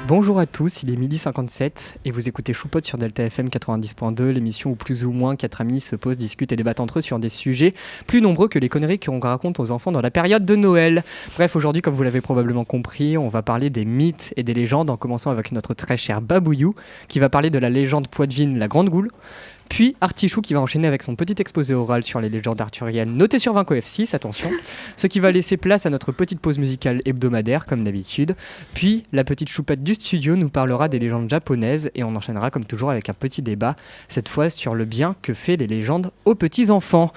Bonjour à tous, il est 12h57 et vous écoutez Choupote sur Delta FM 90.2, l'émission où plus ou moins 4 amis se posent, discutent et débattent entre eux sur des sujets plus nombreux que les conneries qu'on raconte aux enfants dans la période de Noël. Bref, aujourd'hui, comme vous l'avez probablement compris, on va parler des mythes et des légendes en commençant avec notre très cher Babouillou qui va parler de la légende poitevine, la Grande Goule. Puis Artichou qui va enchaîner avec son petit exposé oral sur les légendes arthuriennes noté sur 20 F6, attention, ce qui va laisser place à notre petite pause musicale hebdomadaire comme d'habitude. Puis la petite choupette du studio nous parlera des légendes japonaises et on enchaînera comme toujours avec un petit débat, cette fois sur le bien que fait les légendes aux petits enfants.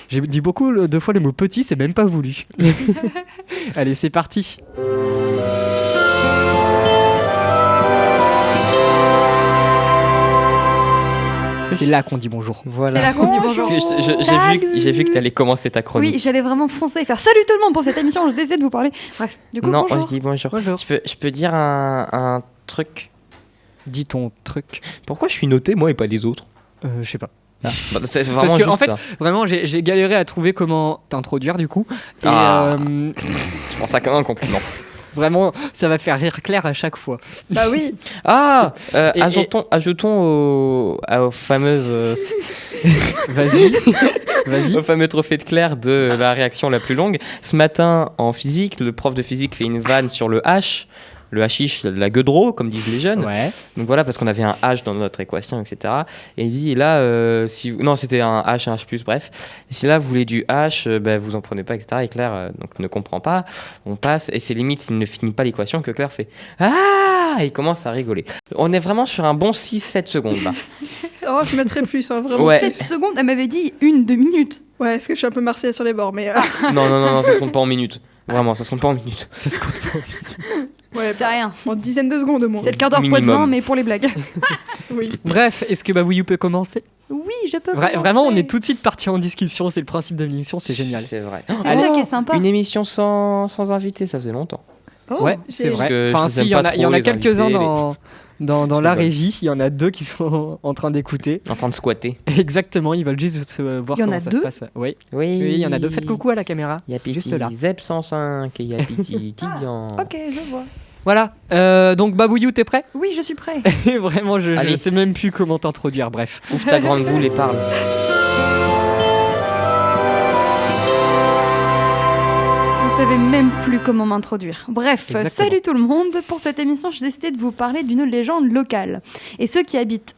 J'ai dit deux fois le mot petit, c'est même pas voulu. Allez, c'est parti. C'est là qu'on dit bonjour. Voilà. C'est là qu'on dit bonjour. J'ai vu que tu allais commencer ta chronique. Oui, j'allais vraiment foncer et faire salut tout le monde pour cette émission. Je décide de vous parler. Bref, du coup, non, bonjour. je dis bonjour. Bonjour. Je peux dire un truc. Dis ton truc. Pourquoi je suis noté, moi, et pas les autres? Je sais pas. Ah, bah, c'est vraiment Parce que juste en fait, ça. vraiment, j'ai galéré à trouver comment t'introduire du coup. Et Je prends ça comme un compliment. vraiment, ça va faire rire Claire à chaque fois. Bah oui. Ah, Et- ajoutons aux fameuses, Vas-y. au fameux trophée de Claire de la réaction la plus longue. Ce matin, en physique, le prof de physique fait une vanne sur le H. Le hashish, la gueudreau, comme disent les jeunes. Ouais. Donc voilà, parce qu'on avait un H dans notre équation, etc. Et il dit, là, non, c'était un H, un H+, bref. Et si là, vous voulez du H, vous en prenez pas, etc. Et Claire donc, ne comprend pas. On passe, et c'est limite, s'il ne finit pas l'équation, que Claire fait « Ah !» Et il commence à rigoler. On est vraiment sur un bon 6-7 secondes, là. Oh, je mettrais plus, hein, vraiment. Ouais. 7 secondes, elle m'avait dit 1-2 minutes. Ouais, est-ce que je suis un peu marseillaise sur les bords, mais... Non, ça se compte pas en minutes. Vraiment, ça se compte pas en minutes. Ça se compte pas. ouais, C'est rien. en dizaines de secondes au moins. C'est le quart d'heure Minimum. poitevin, mais pour les blagues. Oui. Bref, est-ce que Babouillou peut commencer? Oui, je peux. commencer. Vraiment, on est tout de suite parti en discussion. C'est le principe de l'émission, c'est génial. C'est vrai. C'est ça qui est sympa. Une émission sans invité, ça faisait longtemps. Oh, Ouais, c'est Parce vrai. que je Enfin, vous si, aime il y en pas a, il y en trop, a les quelques-uns invités, dans C'est la bon. régie. Il y en a 2 qui sont en train d'écouter. En train de squatter. Exactement, ils veulent juste voir Il y en comment a ça 2? se passe. Oui, Oui, il y en a 2. Faites coucou à la caméra. Il y a Petit Juste là. Zeb 105 et il y a Petit Tidian. Ok, je vois. Voilà. Donc Babouillou, t'es prêt? Oui, je suis prêt. Vraiment, je Allez. sais même plus comment t'introduire. Bref. Ouvre ta grande boule et parle. Vous savez même plus comment m'introduire. Bref, Exactement. salut tout le monde. Pour cette émission, j'ai décidé de vous parler d'une légende locale. Et ceux qui habitent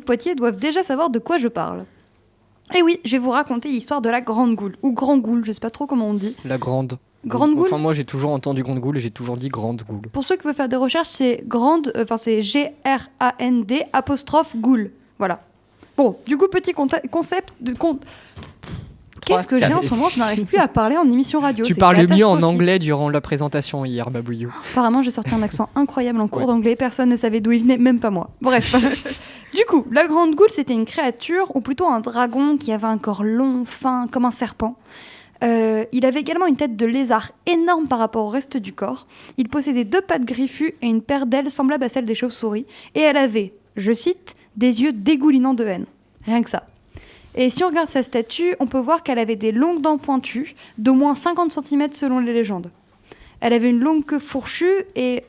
Poitiers doivent déjà savoir de quoi je parle. Et oui, je vais vous raconter l'histoire de la Grande Goule, ou Grand Goule, je sais pas trop comment on dit. La grande. Grande Goule. Enfin, moi, j'ai toujours entendu Grande Goule et j'ai toujours dit Grande Goule. Pour ceux qui veulent faire des recherches, c'est c'est G-R-A-N-D apostrophe Goule. Voilà. Bon, du coup, petit concept de Qu'est-ce que j'ai en ce moment? Je n'arrive plus à parler en émission radio. Tu c'est parles mieux en catastrophique. anglais durant la présentation hier, Babouillou. Apparemment, j'ai sorti un accent incroyable en cours Ouais. d'anglais. Personne ne savait d'où il venait, même pas moi. Bref. Du coup, la Grande Goule, c'était une créature, ou plutôt un dragon qui avait un corps long, fin, comme un serpent. Il avait également une tête de lézard énorme par rapport au reste du corps. Il possédait 2 pattes griffues et une paire d'ailes semblable à celle des chauves-souris. Et elle avait, je cite, des yeux dégoulinants de haine. Rien que ça. Et si on regarde sa statue, on peut voir qu'elle avait des longues dents pointues, d'au moins 50 cm selon les légendes. Elle avait une longue queue fourchue et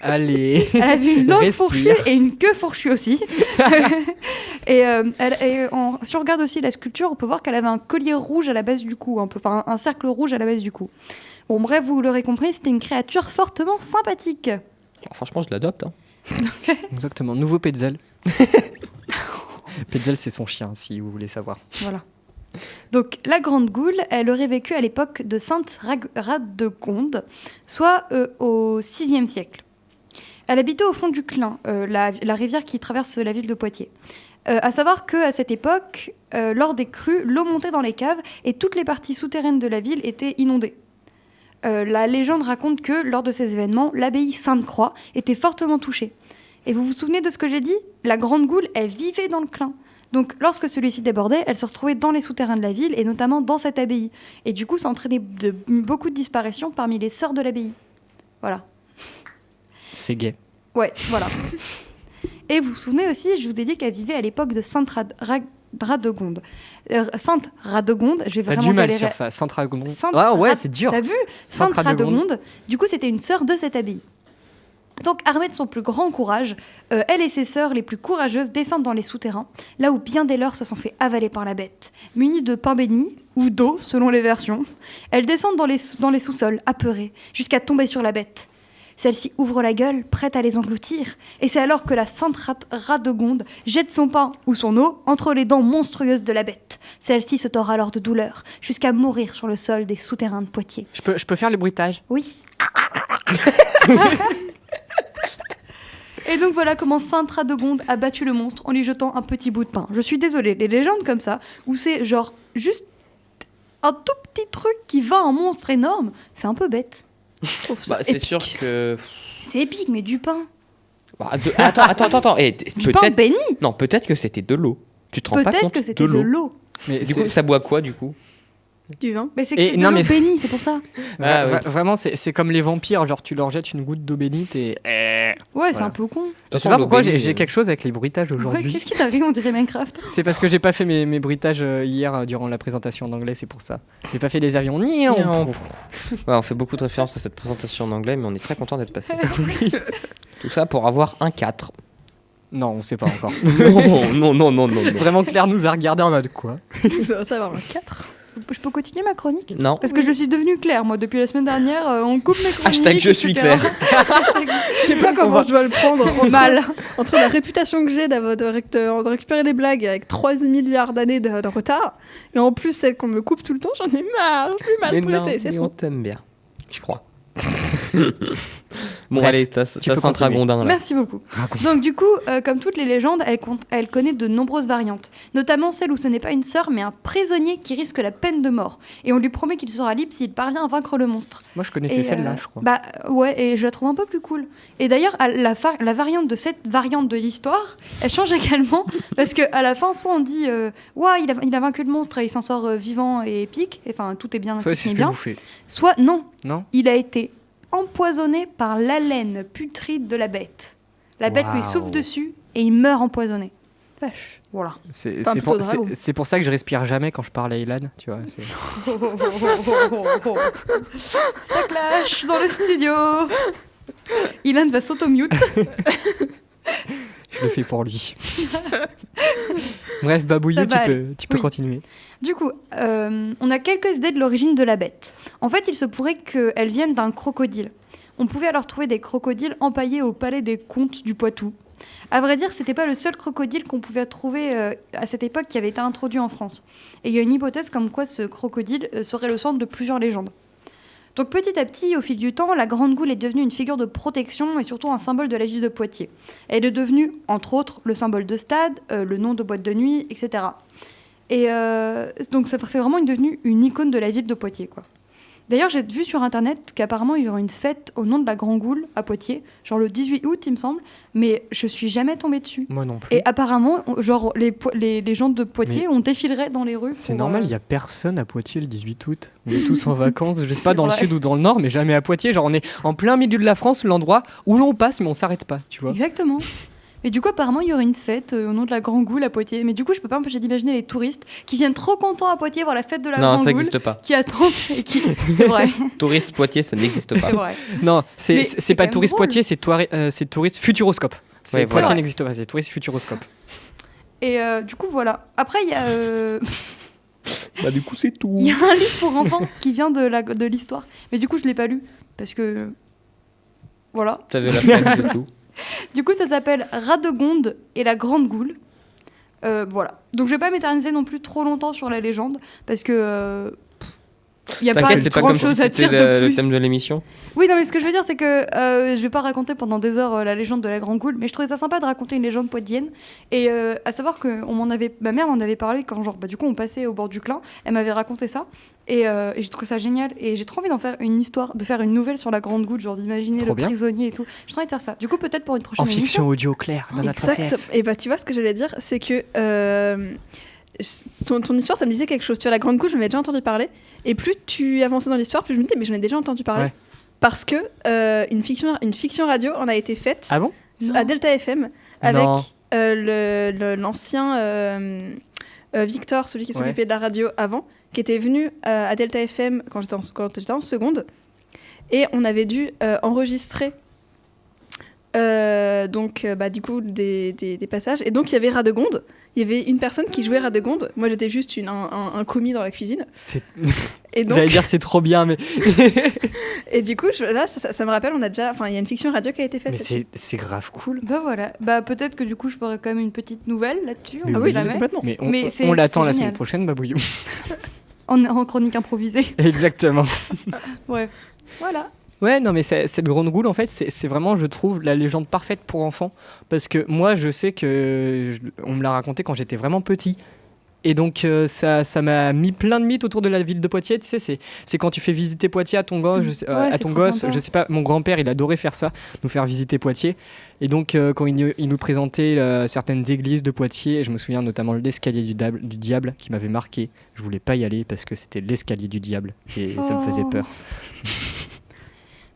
Allez. Elle avait une langue Respire. fourchue et une queue fourchue aussi. Si on regarde aussi la sculpture, on peut voir qu'elle avait un collier rouge à la base du cou, un cercle rouge à la base du cou. Bon, bref, vous l'aurez compris, c'était une créature fortement sympathique. Bon, franchement, je l'adopte. Hein. Exactement. Nouveau Petzel. Petzel, c'est son chien, si vous voulez savoir. Voilà. Donc, la Grande Goule, elle aurait vécu à l'époque de Sainte Radegonde, soit au VIe siècle. Elle habitait au fond du Clin, la rivière qui traverse la ville de Poitiers. À savoir qu'à cette époque, lors des crues, l'eau montait dans les caves et toutes les parties souterraines de la ville étaient inondées. La légende raconte que, lors de ces événements, l'abbaye Sainte-Croix était fortement touchée. Et vous vous souvenez de ce que j'ai dit? La Grande Goule, elle vivait dans le Clin. Donc, lorsque celui-ci débordait, elle se retrouvait dans les souterrains de la ville, et notamment dans cette abbaye. Et du coup, ça entraînait beaucoup de disparitions parmi les sœurs de l'abbaye. Voilà. C'est gay. Ouais, voilà. Et vous vous souvenez aussi, je vous ai dit qu'elle vivait à l'époque de Sainte Radegonde. Sainte Radegonde, j'ai T'as vraiment du mal galéré. sur ça. Sainte Radegonde. Sainte Ah ouais, Rad- c'est dur. T'as vu Sainte Sainte Radegonde. Radegonde. Du coup, c'était une sœur de cette abbaye. Donc, armée de son plus grand courage, elle et ses sœurs les plus courageuses descendent dans les souterrains, là où bien des leurs se sont fait avaler par la bête. Munies de pain béni, ou d'eau, selon les versions, elles descendent dans les sous-sols, apeurées, jusqu'à tomber sur la bête. Celle-ci ouvre la gueule, prête à les engloutir, et c'est alors que la sainte Radegonde jette son pain ou son eau entre les dents monstrueuses de la bête. Celle-ci se tord alors de douleur, jusqu'à mourir sur le sol des souterrains de Poitiers. Je peux faire les bruitages. Oui. Et donc voilà comment Sainte Radegonde a battu le monstre en lui jetant un petit bout de pain. Je suis désolée, les légendes comme ça, où c'est genre juste un tout petit truc qui va à un monstre énorme, c'est un peu bête. Je trouve ça C'est épique. sûr que. C'est épique, mais du pain. Attends. Du pain béni. Non, peut-être que c'était de l'eau. Tu te rends pas Peut-être compte que c'était de l'eau. Mais Du coup, ça boit quoi du coup? Du vin. Mais c'est Et que c'est de non, l'eau mais c'est- bénie, c'est pour ça. Ah, oui. Vraiment, c'est comme les vampires. Genre, tu leur jettes une goutte d'eau bénite et. Ouais, c'est Voilà. un peu con. Je sais pas pourquoi j'ai quelque chose avec les bruitages Ouais, aujourd'hui. Qu'est-ce qui t'arrive, on dirait Minecraft. C'est parce que j'ai pas fait mes bruitages hier durant la présentation en anglais, c'est pour ça. J'ai pas fait des avions ni en On fait beaucoup de références à cette présentation en anglais, mais on est très content d'être passé. Tout ça pour avoir un 4. Non, on sait pas encore. Non. Vraiment, Claire nous a regardé en mode quoi. Ça va avoir un 4. Je peux continuer ma chronique? Non. Parce que je suis devenue Claire, moi, depuis la semaine dernière, on coupe mes chroniques. Hashtag je suis etc. Je sais pas comment je dois le prendre. Mal. Entre la réputation que j'ai de récupérer les blagues avec 3 milliards d'années de retard, et en plus celle qu'on me coupe tout le temps, j'en ai marre. Je suis Mais non, maltraitée, c'est mais fou. on t'aime bien. Je crois. Bon, Bref, allez, t'as peux Saint continuer. Ragondin là. Merci beaucoup. Donc du coup, comme toutes les légendes, elle connaît de nombreuses variantes, notamment celle où ce n'est pas une sœur, mais un prisonnier qui risque la peine de mort. Et on lui promet qu'il sera libre s'il parvient à vaincre le monstre. Moi, je connaissais Et, celle-là, je crois. Bah ouais, et je la trouve un peu plus cool. Et d'ailleurs, la variante de cette variante de l'histoire, elle change également, parce qu'à la fin, soit on dit ouais, il a vaincu le monstre et il s'en sort vivant et épique, enfin tout est bien, Ça, tout je finit fait bien. bouffer. Soit non, Non il a été empoisonné par l'haleine putride de la bête. La bête lui Waouh. souffle dessus et il meurt empoisonné. Vache. Voilà. C'est Enfin, c'est plutôt pour, dragon. c'est pour ça que je respire jamais quand je parle à Ilan, tu vois. Ça clash dans le studio. Ilan va s'auto-mute. Je le fais pour lui. Bref, Babouillou, Ça va tu peux Oui. continuer. Du coup, on a quelques idées de l'origine de la bête. En fait, il se pourrait qu'elle vienne d'un crocodile. On pouvait alors trouver des crocodiles empaillés au palais des comtes du Poitou. À vrai dire, c'était pas le seul crocodile qu'on pouvait trouver à cette époque qui avait été introduit en France. Et il y a une hypothèse comme quoi ce crocodile serait le centre de plusieurs légendes. Donc petit à petit, au fil du temps, la Grande Goule est devenue une figure de protection et surtout un symbole de la ville de Poitiers. Elle est devenue, entre autres, le symbole de stade, le nom de boîte de nuit, etc. Et donc c'est vraiment devenue une icône de la ville de Poitiers, quoi. D'ailleurs, j'ai vu sur internet qu'apparemment il y aurait une fête au nom de la Grande Goule à Poitiers, genre le 18 août, il me semble, mais je suis jamais tombée dessus. Moi non plus. Et apparemment, genre les gens de Poitiers, on défilerait dans les rues. C'est pour, normal, il y a personne à Poitiers le 18 août. On est tous en vacances, je sais pas C'est dans le vrai. sud ou dans le nord, mais jamais à Poitiers. Genre on est en plein milieu de la France, l'endroit où l'on passe, mais on s'arrête pas, tu vois. Exactement. Et du coup, apparemment, il y aurait une fête au nom de la Grande Goule à Poitiers. Mais du coup, je peux pas m'empêcher d'imaginer les touristes qui viennent trop contents à Poitiers voir la fête de la Non, Grande ça Goule, n'existe pas. qui attendent et qui. C'est vrai. Touriste Poitiers, ça n'existe pas. C'est vrai. Non, Mais c'est c'est pas quand même touriste drôle. Poitiers, c'est touriste Futuroscope. Ouais, Poitiers voilà. n'existe pas, c'est touriste Futuroscope. Et du coup, voilà. Après, il y a. Bah, du coup, c'est tout. Il y a un livre pour enfants qui vient de l'histoire. Mais du coup, je l'ai pas lu. Parce que. Voilà. T'avais la peine, c'est tout. Du coup, ça s'appelle Radegonde et la Grande Goule. Voilà. Donc, je vais pas m'éterniser non plus trop longtemps sur la légende. Parce que. Il n'y a pas T'inquiète, c'est pas grand comme si chose à c'était dire de le plus. thème de l'émission. Oui, non, mais ce que je veux dire, c'est que je vais pas raconter pendant des heures la légende de la Grande Goule, mais je trouvais ça sympa de raconter une légende poitienne. Et à savoir que ma mère m'en avait parlé quand, genre, du coup, on passait au bord du Clin. Elle m'avait raconté ça. Et j'ai trouvé ça génial. Et j'ai trop envie d'en faire une histoire, de faire une nouvelle sur la Grande Goule, genre d'imaginer Trop le bien. prisonnier et tout. J'ai trop envie de faire ça. Du coup, peut-être pour une prochaine En émission. fiction audio claire, dans notre Exact. ACF. Et bah tu vois ce que j'allais dire, c'est que ton histoire, ça me disait quelque chose. Tu vois, la Grande Goule, j'en avais déjà entendu parler. Et plus tu avançais dans l'histoire, plus je me disais, mais j'en ai déjà entendu parler. Ouais. Parce que une fiction radio en a été faite Ah bon à Delta FM avec Non. l'ancien Victor, celui qui Ouais. s'occupait de la radio avant, qui était venu à Delta FM quand j'étais en seconde. Et on avait dû enregistrer du coup des passages. Et donc il y avait Radegonde. Il y avait une personne qui jouait Radegonde. Moi j'étais juste un commis dans la cuisine. Et donc, J'allais dire c'est trop bien, mais, et du coup ça me rappelle, il y a une fiction radio qui a été faite. mais là-dessus. c'est grave cool. Bah voilà, bah peut-être que du coup je ferai quand même une petite nouvelle là-dessus, on Mais sait oui, jamais. complètement. Mais Mais on c'est l'attend la génial. semaine prochaine, Babouillou. En chronique improvisée. Exactement. Ouais, voilà. Ouais, non, mais cette grande goule, en fait, c'est vraiment, je trouve, la légende parfaite pour enfants. Parce que moi, je sais que on me l'a raconté quand j'étais vraiment petit. Et donc, ça m'a mis plein de mythes autour de la ville de Poitiers. Tu sais, c'est quand tu fais visiter Poitiers à ton gosse. Ouais, À c'est ton trop gosse, sympa. je sais pas, mon grand-père, il adorait faire ça, nous faire visiter Poitiers. Et donc, quand il nous présentait certaines églises de Poitiers, je me souviens notamment de l'escalier du diable qui m'avait marqué. Je voulais pas y aller parce que c'était l'escalier du diable et ça me faisait Oh. peur.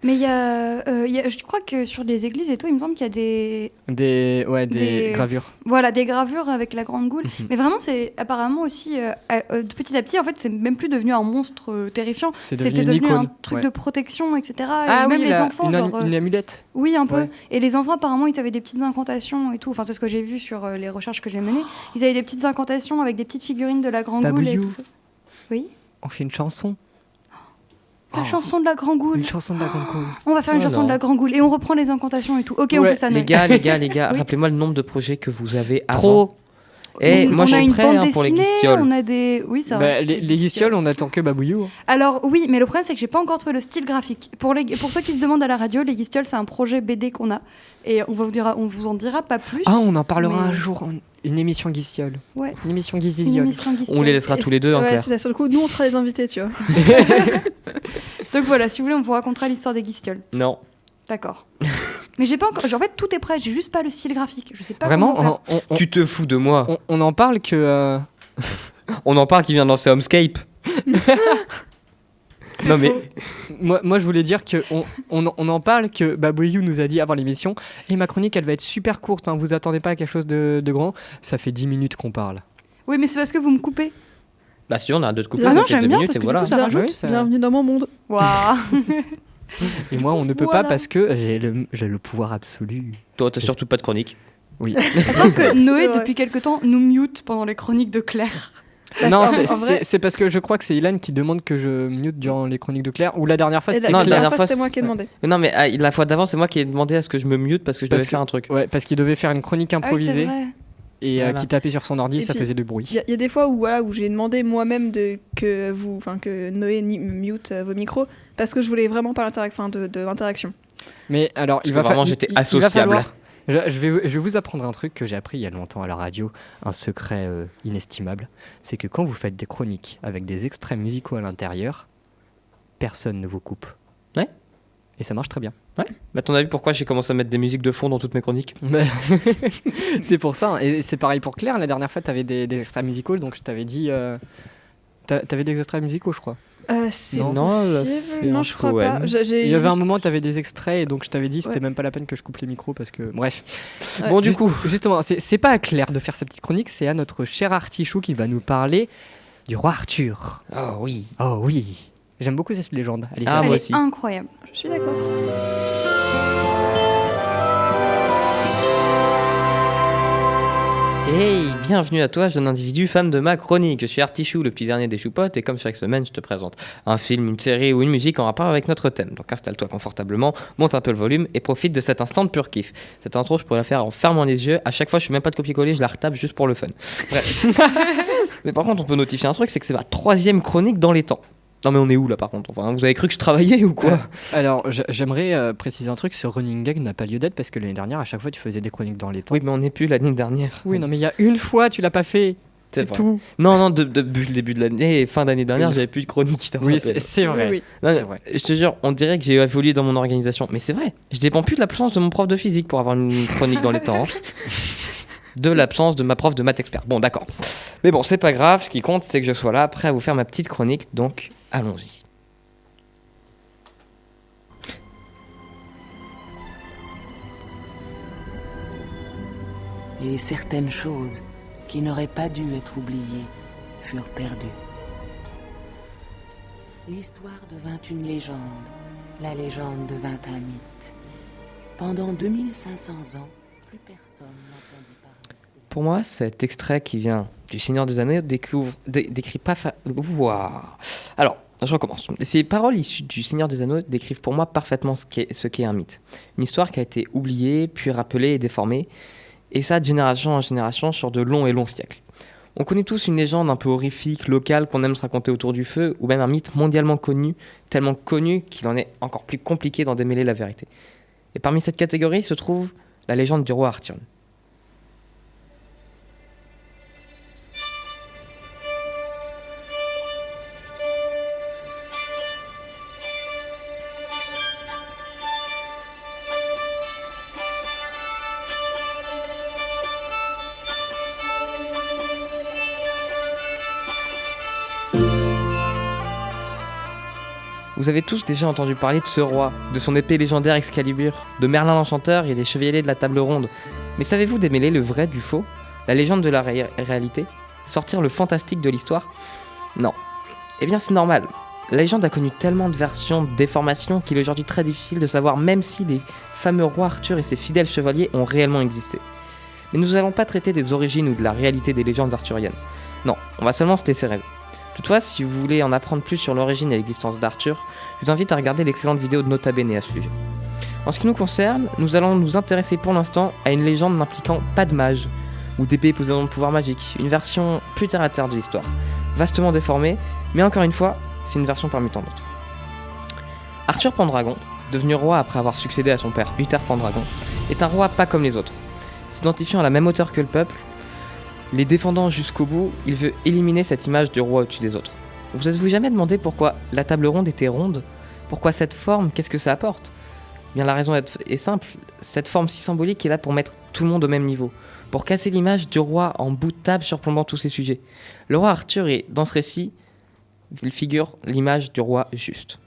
Mais je crois que sur les églises et tout, il me semble qu'il y a des Des gravures. Voilà, des gravures avec la grande goule. Mhm. Mais vraiment, c'est apparemment aussi, de petit à petit, en fait, c'est même plus devenu un monstre terrifiant. C'est C'était devenu une devenu un icône. truc Ouais. de protection, etc. Ah et même oui, les enfants, une amulette. oui, un peu. Ouais. Et les enfants, apparemment, ils avaient des petites incantations et tout. Enfin, c'est ce que j'ai vu sur les recherches que j'ai menées. Ils avaient des petites incantations avec des petites figurines de la grande goule et Babouillou. tout ça. Oui. On fait une chanson. La Oh. chanson de la grande goule. Une chanson de la grande goule. On va faire une Oh chanson non. de la grande goule et on reprend les incantations et tout. Ok, on Ouais, fait ça. Les Noël. gars, Oui. rappelez-moi le nombre de projets que vous avez avant. Trop. Et moi, on je a suis une prêt bande pour les dessinée, guistioles. on a des. Oui, ça. Bah, les guistioles, on attend que Babouillou. Alors oui, mais le problème c'est que j'ai pas encore trouvé le style graphique. Pour ceux qui se demandent à la radio, les guistioles c'est un projet BD qu'on a et on vous en dira pas plus. Ah, on en parlera Mais- un jour. Une émission guistiole. Ouais. Une émission Une guistiole. émission guistioles. On les laissera tous les deux, hein, Ouais, Claire. c'est ça. Sur le coup, nous on sera les invités, tu vois. Donc voilà, si vous voulez, on vous racontera l'histoire des guistioles. Non. D'accord. Mais j'ai pas encore. En fait, tout est prêt. J'ai juste pas le style graphique. Je sais pas comment faire. Vraiment, Tu te fous de moi. on en parle que. On en parle qui vient de lancer Homescape. Non mais Moi, je voulais dire que on en parle que Babouillou nous a dit avant l'émission. Et ma chronique, elle va être super courte. Hein, vous attendez pas à quelque chose de grand. Ça fait 10 minutes qu'on parle. Oui, mais c'est parce que vous me coupez. bah si on a deux coups Ah non, ça fait j'aime 2 bien, minutes parce et que du voilà. coup, ça Bien, rajoute. oui, ça- Bienvenue dans mon monde. Waouh. Et moi, on ne peut Voilà. pas parce que j'ai le pouvoir absolu. Toi t'as surtout pas de chronique. Oui. Sachant que Noé, C'est vrai. depuis quelque temps, nous mute pendant les chroniques de Claire. Non, en c'est- vrai- c'est parce que je crois que c'est Ilan qui demande que je mute durant les chroniques de Claire. Ou la dernière fois, Et c'était Non, la la Claire. dernière dernière fois, fois, c'était moi qui ai demandé. Non mais la fois d'avant c'est moi qui ai demandé à ce que je me mute parce que je Parce devais que- faire un truc. Ouais, parce qu'il devait faire une chronique Ah oui, c'est improvisée vrai. et Voilà. qui tapait sur son ordi, Et ça puis, faisait du bruit. Il y a des fois où j'ai demandé moi-même que Noé mute vos micros parce que je voulais vraiment pas de l'interaction. Mais alors, Parce que vraiment, j'étais il va associable. falloir- je vais vous apprendre un truc que j'ai appris il y a longtemps à la radio, un secret inestimable. C'est que quand vous faites des chroniques avec des extraits musicaux à l'intérieur, personne ne vous coupe. Ouais. Et ça marche très bien. À ton avis pourquoi j'ai commencé à mettre des musiques de fond dans toutes mes chroniques? C'est pour ça. Hein. Et c'est pareil pour Claire. La dernière fois, tu avais des extraits musicaux, donc je t'avais dit. T'avais des extraits musicaux, je crois. C'est Non, elle a possible. fait Non, un je crois poème. pas. Il y avait un moment, tu avais des extraits, et donc je t'avais dit, c'était Ouais. même pas la peine que je coupe les micros parce que. Bref. Ouais. Bon du coup, Justement, c'est pas à Claire de faire sa petite chronique, c'est à notre cher Artichou qui va nous parler du roi Arthur. oh oui. Oh oui. J'aime beaucoup cette légende. Allez, Ah, ça Elle moi est aussi. incroyable. Je suis d'accord. Hey, bienvenue à toi, jeune individu fan de ma chronique. Je suis Artichou, le petit dernier des choupottes, et comme chaque semaine, je te présente un film, une série ou une musique en rapport avec notre thème. Donc installe-toi confortablement, monte un peu le volume et profite de cet instant de pur kiff. Cette intro, je pourrais la faire en fermant les yeux. À chaque fois, je suis même pas de copier-coller, je la retape juste pour le fun. Bref. Mais par contre, on peut notifier un truc, c'est que c'est ma 3e chronique dans les temps. Non mais on est où là par contre? Enfin, vous avez cru que je travaillais ou quoi? Alors, j'aimerais préciser un truc, ce running gag n'a pas lieu d'être parce que l'année dernière, à chaque fois, tu faisais des chroniques dans les temps. Oui, mais on n'est plus l'année dernière. Oui, non, mais il y a une fois, tu l'as pas fait. C'est C'est vrai. tout. Non, depuis le début de l'année et fin d'année dernière, Oui. j'avais plus de chronique. Je te Oui, rappelle. c'est vrai. Oui, oui. Non, C'est mais vrai. Je te jure, on dirait que j'ai évolué dans mon organisation. Mais c'est vrai, je dépends plus de l'absence de mon prof de physique pour avoir une chronique dans les temps. hein. De l'absence de ma prof de maths expert. Bon, d'accord. Mais bon, c'est pas grave. Ce qui compte, c'est que je sois là, prêt à vous faire ma petite chronique. Donc, allons-y. Et certaines choses qui n'auraient pas dû être oubliés furent perdus. L'histoire devint une légende, la légende devint un mythe. Pendant 2500 ans, plus personne n'entendit parler. Pour moi, cet extrait qui vient du Seigneur des Anneaux décrit pas... Ouah. Alors, je recommence. Ces paroles issues du Seigneur des Anneaux décrivent pour moi parfaitement ce qu'est un mythe. Une histoire qui a été oubliée, puis rappelée et déformée, et ça de génération en génération sur de longs et longs siècles. On connaît tous une légende un peu horrifique, locale, qu'on aime se raconter autour du feu, ou même un mythe mondialement connu, tellement connu qu'il en est encore plus compliqué d'en démêler la vérité. Et parmi cette catégorie se trouve la légende du roi Arthur. Vous avez tous déjà entendu parler de ce roi, de son épée légendaire Excalibur, de Merlin l'Enchanteur et des chevaliers de la Table Ronde. Mais savez-vous démêler le vrai du faux, la légende de la réalité, sortir le fantastique de l'histoire? Non. Eh bien c'est normal. La légende a connu tellement de versions, de déformations qu'il est aujourd'hui très difficile de savoir même si les fameux rois Arthur et ses fidèles chevaliers ont réellement existé. Mais nous n'allons pas traiter des origines ou de la réalité des légendes arthuriennes. Non, on va seulement se laisser rêver. Toutefois, si vous voulez en apprendre plus sur l'origine et l'existence d'Arthur, je vous invite à regarder l'excellente vidéo de Nota Bene à ce sujet. En ce qui nous concerne, nous allons nous intéresser pour l'instant à une légende n'impliquant pas de mage, ou d'épée possédant de pouvoir magique, une version plus terre à terre de l'histoire, vastement déformée, mais encore une fois, c'est une version parmi tant d'autres. Arthur Pendragon, devenu roi après avoir succédé à son père Uther Pendragon, est un roi pas comme les autres. S'identifiant à la même hauteur que le peuple, les défendant jusqu'au bout, il veut éliminer cette image du roi au-dessus des autres. Vous êtes-vous jamais demandé pourquoi la table ronde était ronde? Pourquoi cette forme? Qu'est-ce que ça apporte? Bien, la raison est simple. Cette forme si symbolique est là pour mettre tout le monde au même niveau, pour casser l'image du roi en bout de table surplombant tous ces sujets. Le roi Arthur est, dans ce récit, il figure l'image du roi juste.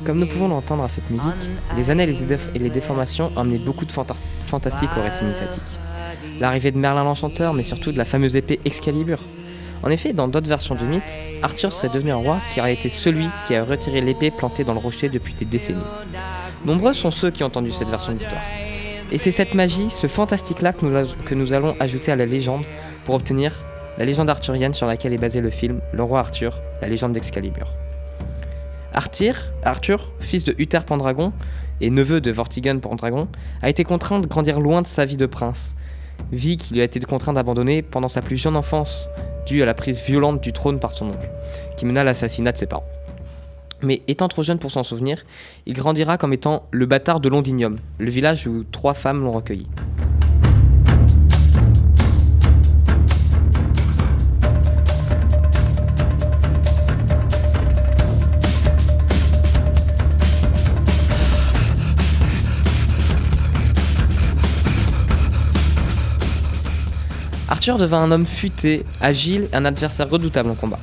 Comme nous pouvons l'entendre à cette musique, les années et les déformations ont amené beaucoup de fantastique au récit initiatique. L'arrivée de Merlin l'Enchanteur, mais surtout de la fameuse épée Excalibur. En effet, dans d'autres versions du mythe, Arthur serait devenu un roi qui aurait été celui qui a retiré l'épée plantée dans le rocher depuis des décennies. Nombreux sont ceux qui ont entendu cette version de l'histoire. Et c'est cette magie, ce fantastique-là que nous allons ajouter à la légende pour obtenir la légende arthurienne sur laquelle est basé le film Le Roi Arthur, la légende d'Excalibur. Arthur, fils de Uther Pendragon et neveu de Vortigern Pendragon, a été contraint de grandir loin de sa vie de prince, vie qu'il a été contraint d'abandonner pendant sa plus jeune enfance, due à la prise violente du trône par son oncle, qui mena à l'assassinat de ses parents. Mais étant trop jeune pour s'en souvenir, il grandira comme étant le bâtard de Londinium, le village où 3 femmes l'ont recueilli. Arthur devint un homme futé, agile et un adversaire redoutable en combat.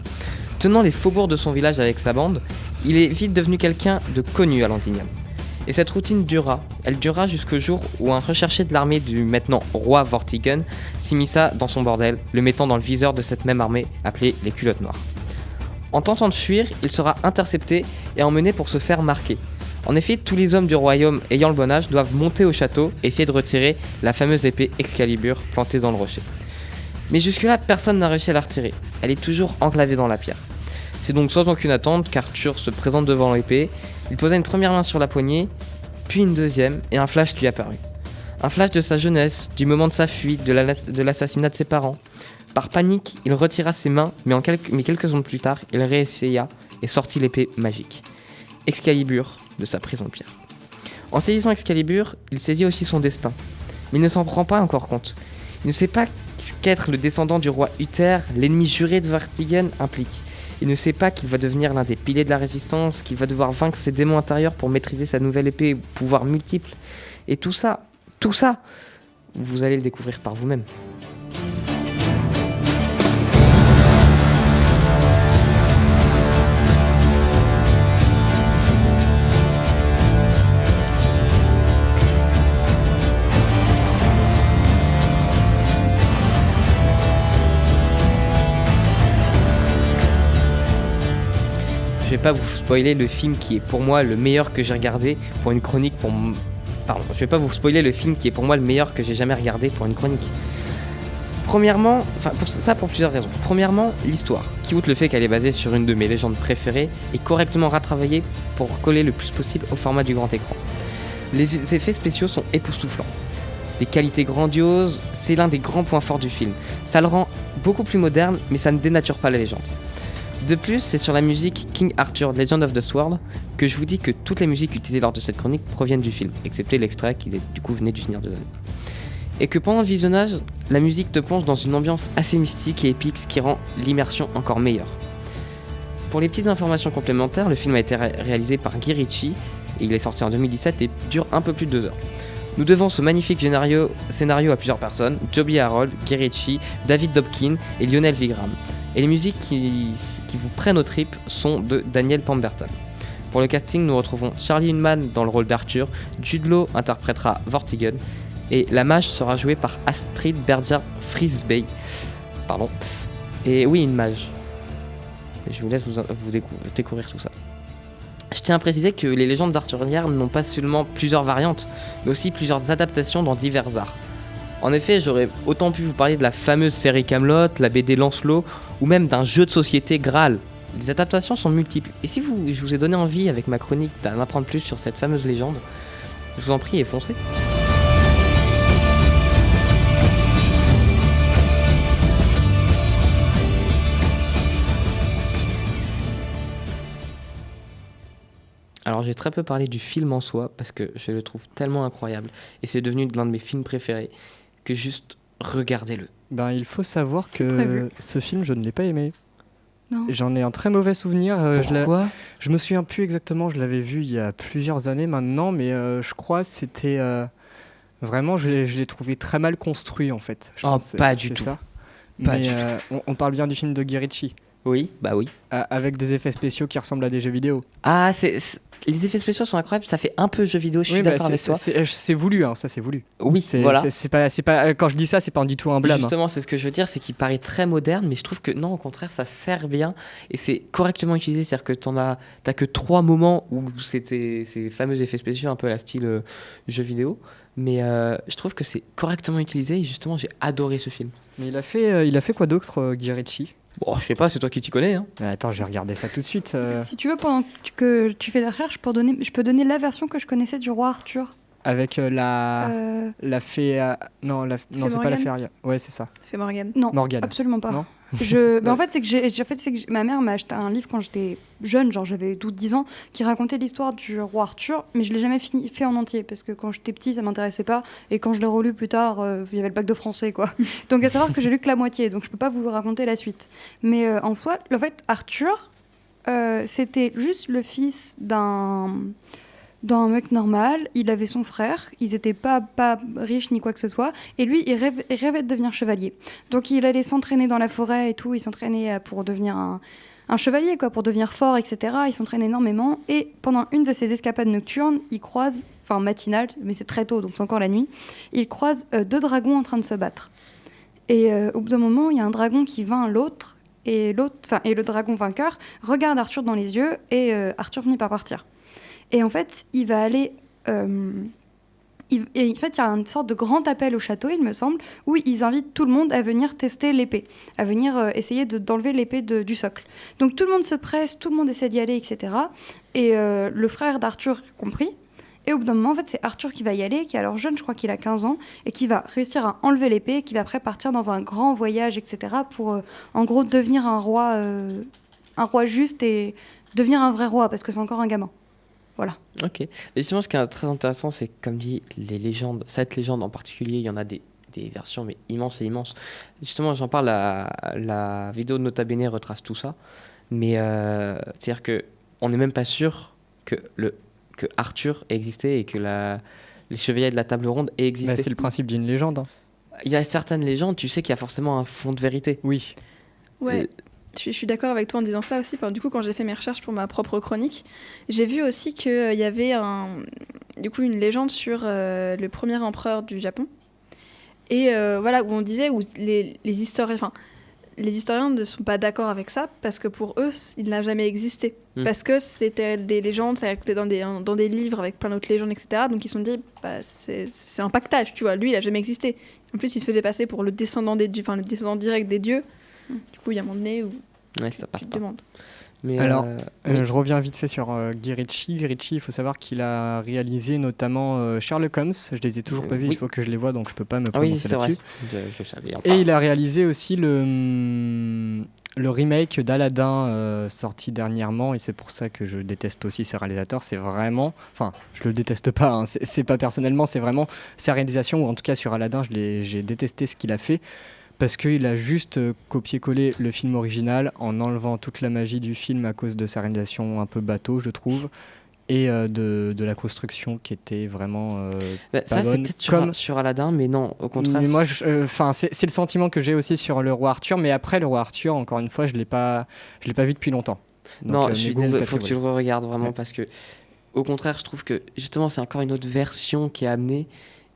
Tenant les faubourgs de son village avec sa bande, il est vite devenu quelqu'un de connu à Londinium. Et cette routine durera. Elle durera jusqu'au jour où un recherché de l'armée du maintenant roi Vortigern s'immisça dans son bordel, le mettant dans le viseur de cette même armée appelée les culottes noires. En tentant de fuir, il sera intercepté et emmené pour se faire marquer. En effet, tous les hommes du royaume ayant le bon âge doivent monter au château et essayer de retirer la fameuse épée Excalibur plantée dans le rocher. Mais jusque-là, personne n'a réussi à la retirer. Elle est toujours enclavée dans la pierre. C'est donc sans aucune attente qu'Arthur se présente devant l'épée. Il posa une première main sur la poignée, puis une deuxième, et un flash lui apparut. Un flash de sa jeunesse, du moment de sa fuite, de l'assassinat de ses parents. Par panique, il retira ses mains, mais quelques secondes plus tard, il réessaya et sortit l'épée magique. Excalibur de sa prison de pierre. En saisissant Excalibur, il saisit aussi son destin. Mais il ne s'en rend pas encore compte. Il ne sait pas ce qu'être le descendant du roi Uther, l'ennemi juré de Vortigern, implique. Il ne sait pas qu'il va devenir l'un des piliers de la résistance, qu'il va devoir vaincre ses démons intérieurs pour maîtriser sa nouvelle épée, pouvoir multiples. Et tout ça, vous allez le découvrir par vous-même. Je vais pas vous spoiler le film qui est pour moi le meilleur que j'ai regardé pour une chronique je vais pas vous spoiler le film qui est pour moi le meilleur que j'ai jamais regardé pour une chronique. Premièrement, pour plusieurs raisons. Premièrement, l'histoire, qui outre le fait qu'elle est basée sur une de mes légendes préférées, est correctement retravaillée pour coller le plus possible au format du grand écran. Les effets spéciaux sont époustouflants. Des qualités grandioses, c'est l'un des grands points forts du film. Ça le rend beaucoup plus moderne, mais ça ne dénature pas la légende. De plus, c'est sur la musique King Arthur Legend of the Sword que je vous dis que toutes les musiques utilisées lors de cette chronique proviennent du film, excepté l'extrait qui du coup venait du Seigneur des Anneaux. Et que pendant le visionnage, la musique te plonge dans une ambiance assez mystique et épique, ce qui rend l'immersion encore meilleure. Pour les petites informations complémentaires, le film a été réalisé par Guy Ritchie, et il est sorti en 2017 et dure un peu plus de 2 heures. Nous devons ce magnifique scénario à plusieurs personnes, Joby Harold, Guy Ritchie, David Dobkin et Lionel Vigram. Et les musiques qui vous prennent aux tripes sont de Daniel Pemberton. Pour le casting, nous retrouvons Charlie Hunnam dans le rôle d'Arthur, Jude Law interprétera Vortigern, et la mage sera jouée par Astrid Berger Frisbey. Et oui, une mage. Je vous laisse vous découvrir tout ça. Je tiens à préciser que les légendes arthuriennes n'ont pas seulement plusieurs variantes, mais aussi plusieurs adaptations dans divers arts. En effet, j'aurais autant pu vous parler de la fameuse série Camelot, la BD Lancelot, ou même d'un jeu de société Graal. Les adaptations sont multiples, et si je vous ai donné envie avec ma chronique d'en apprendre plus sur cette fameuse légende, je vous en prie et foncez. Alors j'ai très peu parlé du film en soi, parce que je le trouve tellement incroyable, et c'est devenu l'un de mes films préférés, que juste regardez-le. Ben, il faut savoir C'est que prévu. ce film, je ne l'ai pas aimé. Non. J'en ai un très mauvais souvenir. Pourquoi ? Je me souviens plus exactement, je l'avais vu il y a plusieurs années maintenant, mais je crois que c'était... vraiment, je l'ai trouvé très mal construit en fait. Je pense que pas c'est du tout. ça. Pas Mais du tout. on parle bien du film de Guy Ritchie, Oui, bah oui. avec des effets spéciaux qui ressemblent à des jeux vidéo. Ah, les effets spéciaux sont incroyables, ça fait un peu jeu vidéo, je suis d'accord avec toi. C'est voulu, hein, ça c'est voulu. Oui, voilà. C'est pas, quand je dis ça, c'est pas du tout un blâme. Hein. Justement, c'est ce que je veux dire, c'est qu'il paraît très moderne, mais je trouve que non, au contraire, ça sert bien et c'est correctement utilisé. C'est-à-dire que t'as que 3 moments où c'était ces fameux effets spéciaux un peu à la style jeu vidéo, mais je trouve que c'est correctement utilisé et justement, j'ai adoré ce film. Mais il a fait quoi d'autre, Guy Ritchie ? Bon, je sais pas, c'est toi qui t'y connais. Hein. Attends, je vais regarder ça tout de suite. Si tu veux, pendant que tu fais des recherches, je peux donner la version que je connaissais du roi Arthur. Avec la fée... non, c'est pas la fée Aria. Ouais, c'est ça. Fait Morgane. Non, Morgane. absolument pas. Non. En fait, c'est que ma mère m'a acheté un livre quand j'étais jeune, genre j'avais 12-10 ans, qui racontait l'histoire du roi Arthur, mais je l'ai jamais fait en entier, parce que quand j'étais petite, ça m'intéressait pas, et quand je l'ai relu plus tard, il y avait le bac de français, quoi. Donc à savoir que j'ai lu que la moitié, donc je peux pas vous raconter la suite. Mais en soi, en fait, Arthur, c'était juste le fils d'un mec normal, il avait son frère, ils étaient pas riches ni quoi que ce soit, et lui il rêvait de devenir chevalier. Donc il allait s'entraîner dans la forêt et tout, il s'entraînait pour devenir un chevalier quoi, pour devenir fort, etc. Il s'entraîne énormément et pendant une de ses escapades nocturnes, il croise, enfin matinale, mais c'est très tôt donc c'est encore la nuit, il croise 2 dragons en train de se battre. Et au bout d'un moment, il y a un dragon qui vainc l'autre et le dragon vainqueur regarde Arthur dans les yeux et Arthur finit par partir. Et en fait, il va aller et en fait, il y a une sorte de grand appel au château, il me semble, où ils invitent tout le monde à venir tester l'épée, à venir essayer d'enlever l'épée du socle. Donc tout le monde se presse, tout le monde essaie d'y aller, etc. Et le frère d'Arthur compris. Et au bout d'un moment, en fait, c'est Arthur qui va y aller, qui est alors jeune, je crois qu'il a 15 ans, et qui va réussir à enlever l'épée, et qui va après partir dans un grand voyage, etc. pour, en gros, devenir un roi juste et devenir un vrai roi, parce que c'est encore un gamin. Voilà. Ok. Et justement, ce qui est très intéressant, c'est que, comme dit, les légendes, cette légende en particulier, il y en a des versions mais immenses et immenses. Justement, j'en parle, la vidéo de Nota Bene retrace tout ça. Mais c'est-à-dire qu'on n'est même pas sûr que Arthur ait existé et que les chevaliers de la table ronde aient existé. C'est le principe d'une légende. Hein. Il y a certaines légendes, tu sais qu'il y a forcément un fond de vérité. Oui. Ouais. Je suis d'accord avec toi en disant ça aussi. Du coup, quand j'ai fait mes recherches pour ma propre chronique, j'ai vu aussi qu'il y avait une légende sur le premier empereur du Japon. Et voilà, où on disait où les historiens ne sont pas d'accord avec ça parce que pour eux, il n'a jamais existé. Parce que c'était des légendes, ça a été dans des livres avec plein d'autres légendes, etc. Donc ils se sont dit, c'est un pactage, tu vois. Lui, il n'a jamais existé. En plus, il se faisait passer pour le descendant le descendant direct des dieux. Du coup, il y a un moment donné où ça passe pas. demande. Mais alors, oui. je reviens vite fait sur Guy Ritchie. Guy Ritchie, il faut savoir qu'il a réalisé notamment Sherlock Holmes. Je les ai toujours pas vus, oui. il faut que je les vois, donc je peux pas me Ah oui, prononcer c'est là-dessus. vrai. Je savais. Et il a réalisé aussi le remake d'Aladin sorti dernièrement, et c'est pour ça que je déteste aussi ce réalisateur. C'est vraiment, enfin, je le déteste pas, hein, c'est pas personnellement, c'est vraiment sa réalisation, ou en tout cas sur Aladin, j'ai détesté ce qu'il a fait. Parce qu'il a juste copié-collé le film original en enlevant toute la magie du film à cause de sa réalisation un peu bateau, je trouve, et de la construction qui était vraiment pas ça, bonne. c'est peut-être sur Aladdin, mais non, au contraire. Mais moi, c'est le sentiment que j'ai aussi sur le roi Arthur, mais après, le roi Arthur, encore une fois, je l'ai pas vu depuis longtemps. Donc, non, je suis désolé, il faut que tu le re re-regardes vraiment, parce que, au contraire, je trouve que justement, c'est encore une autre version qui est amenée.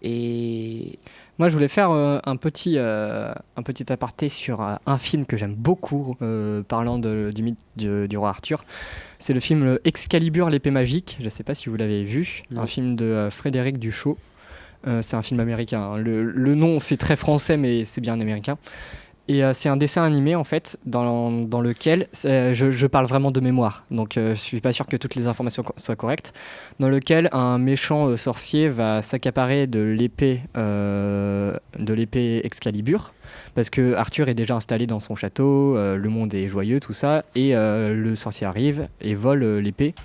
Et moi, je voulais faire un petit aparté sur un film que j'aime beaucoup, parlant du mythe du roi Arthur. C'est le film Excalibur, l'épée magique. Je ne sais pas si vous l'avez vu. Non. Un film de Frédéric Duchaux. C'est un film américain. Hein. Le nom fait très français, mais c'est bien américain. Et c'est un dessin animé, en fait, dans lequel, je parle vraiment de mémoire, donc je suis pas sûr que toutes les informations soient correctes, dans lequel un méchant sorcier va s'accaparer de l'épée Excalibur, parce que Arthur est déjà installé dans son château, le monde est joyeux, tout ça, et le sorcier arrive et vole l'épée.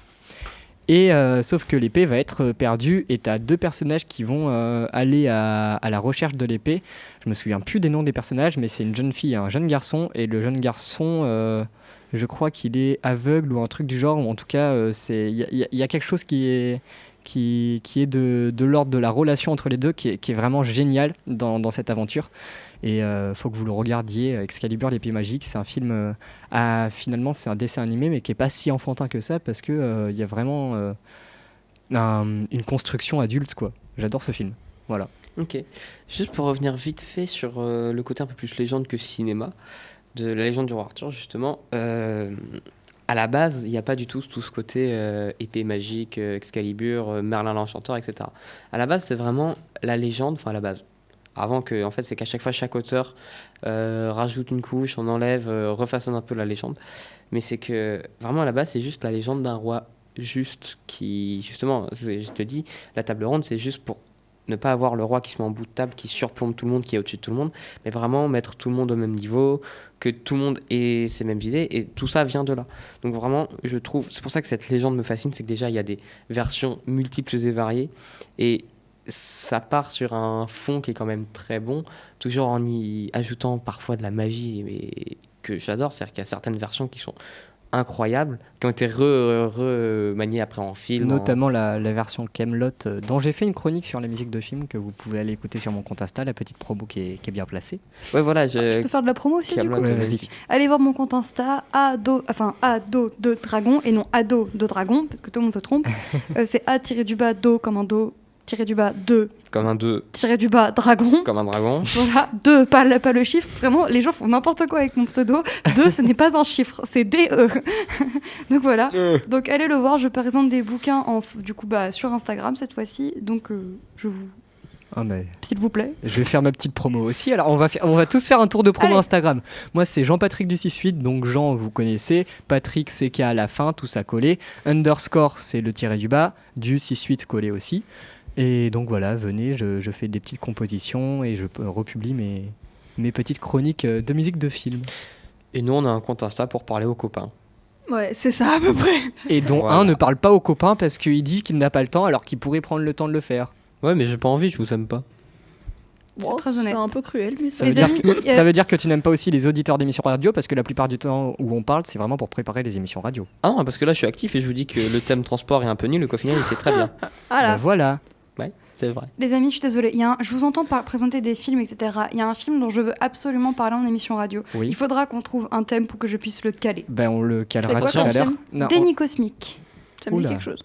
Et sauf que l'épée va être perdue et tu as 2 personnages qui vont aller à la recherche de l'épée. Je me souviens plus des noms des personnages, mais c'est une jeune fille et un jeune garçon. Et le jeune garçon, je crois qu'il est aveugle ou un truc du genre. Ou en tout cas, il y a quelque chose qui est de l'ordre de la relation entre les deux qui est vraiment génial dans cette aventure. Et faut que vous le regardiez. Excalibur, l'épée magique, c'est un film finalement c'est un dessin animé mais qui est pas si enfantin que ça, parce que y a vraiment une construction adulte, quoi. J'adore ce film, voilà. ok, juste pour revenir vite fait sur le côté un peu plus légende que cinéma de la légende du roi Arthur, justement, à la base il n'y a pas du tout ce côté épée magique, Excalibur, Merlin l'enchanteur, etc. À la base c'est vraiment la légende, enfin à la base avant que, en fait, c'est qu'à chaque fois, chaque auteur rajoute une couche, on enlève, refaçonne un peu la légende. Mais c'est que, vraiment, à la base, c'est juste la légende d'un roi juste qui, justement, je te dis, la table ronde, c'est juste pour ne pas avoir le roi qui se met en bout de table, qui surplombe tout le monde, qui est au-dessus de tout le monde, mais vraiment mettre tout le monde au même niveau, que tout le monde ait ses mêmes idées, et tout ça vient de là. Donc vraiment, je trouve, c'est pour ça que cette légende me fascine, c'est que déjà, il y a des versions multiples et variées, et ça part sur un fond qui est quand même très bon, toujours en y ajoutant parfois de la magie, mais que j'adore. C'est-à-dire qu'il y a certaines versions qui sont incroyables qui ont été remaniés après en film. Notamment la version Camelot, dont j'ai fait une chronique sur la musique de film que vous pouvez aller écouter sur mon compte Insta, la petite promo qui est bien placée. Ouais, voilà. Je peux faire de la promo aussi, du Camelot, coup Ouais, vas-y. Allez voir mon compte Insta, ado de dragon, et non ado de dragon, parce que tout le monde se trompe. C'est a-do comme un do, -2, Comme un 2, -, dragon. comme un dragon. Voilà, 2, pas le chiffre. Vraiment, les gens font n'importe quoi avec mon pseudo. 2, ce n'est pas un chiffre, c'est DE. Donc voilà. Donc allez le voir, je présente des bouquins sur Instagram cette fois-ci. Donc je vous... Ah, mais S'il vous plaît. je vais faire ma petite promo aussi. Alors, on va tous faire un tour de promo Allez. Instagram. Moi, c'est Jean-Patrick du 6-8, donc Jean, vous connaissez. Patrick, CK à la fin, tout ça collé. Underscore, c'est le tiré du bas. Du 6-8 collé aussi. Et donc voilà, venez, je fais des petites compositions et je republie mes petites chroniques de musique de film. Et nous, on a un compte Insta pour parler aux copains. Ouais, c'est ça à peu près. Et dont Voilà. un ne parle pas aux copains parce qu'il dit qu'il n'a pas le temps alors qu'il pourrait prendre le temps de le faire. Ouais, mais j'ai pas envie, je vous aime pas. C'est très honnête. C'est un peu cruel, mais Ça ça. veut, Les dire amis, que, ça veut dire que tu n'aimes pas aussi les auditeurs d'émissions radio parce que la plupart du temps où on parle, c'est vraiment pour préparer les émissions radio. Ah non, parce que là, je suis actif et je vous dis que le thème transport est un peu nul, qu'au final, il était très bien. Voilà. Bah voilà. C'est vrai. Les amis, je suis désolée. Je vous entends présenter des films, etc. Il y a un film dont je veux absolument parler en émission radio. Oui. Il faudra qu'on trouve un thème pour que je puisse le caler. Ben on le calera C'est quoi tout à comme l'heure. film Non, Déni cosmique. Ça me dit Oula. quelque chose.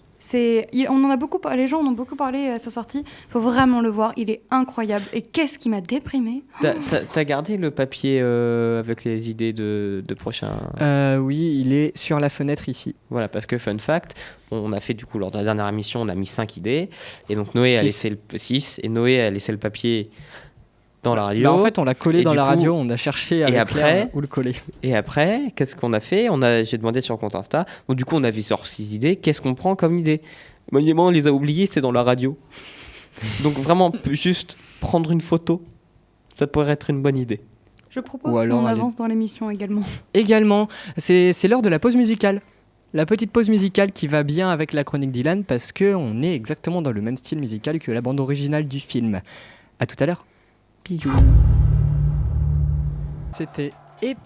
On en a beaucoup parlé, les gens en ont beaucoup parlé à sa sortie. Il faut vraiment le voir, il est incroyable. Et qu'est-ce qui m'a déprimée? T'as gardé le papier avec les idées de prochains... oui, il est sur la fenêtre ici. Voilà, parce que fun fact, on a fait du coup lors de la dernière émission, on a mis 5 idées. Et donc Noé a Six. laissé le 6 et Noé a laissé le papier dans la radio. Bah, en fait, on l'a collé Et dans du la coup- radio, on a cherché avec après- Claire où le coller. Et après, qu'est-ce qu'on a fait? J'ai demandé sur le compte Insta. Donc du coup, on avait sorti 6 idées. Qu'est-ce qu'on prend comme idée? Monument, on les a oubliées, c'est dans la radio. Donc vraiment, juste prendre une photo, ça pourrait être une bonne idée. Je propose Ou alors qu'on aller- avance dans l'émission également. Également, c'est l'heure de la pause musicale. La petite pause musicale qui va bien avec la chronique d'Ilan parce qu'on est exactement dans le même style musical que la bande originale du film. À tout à l'heure. Bisous. C'était...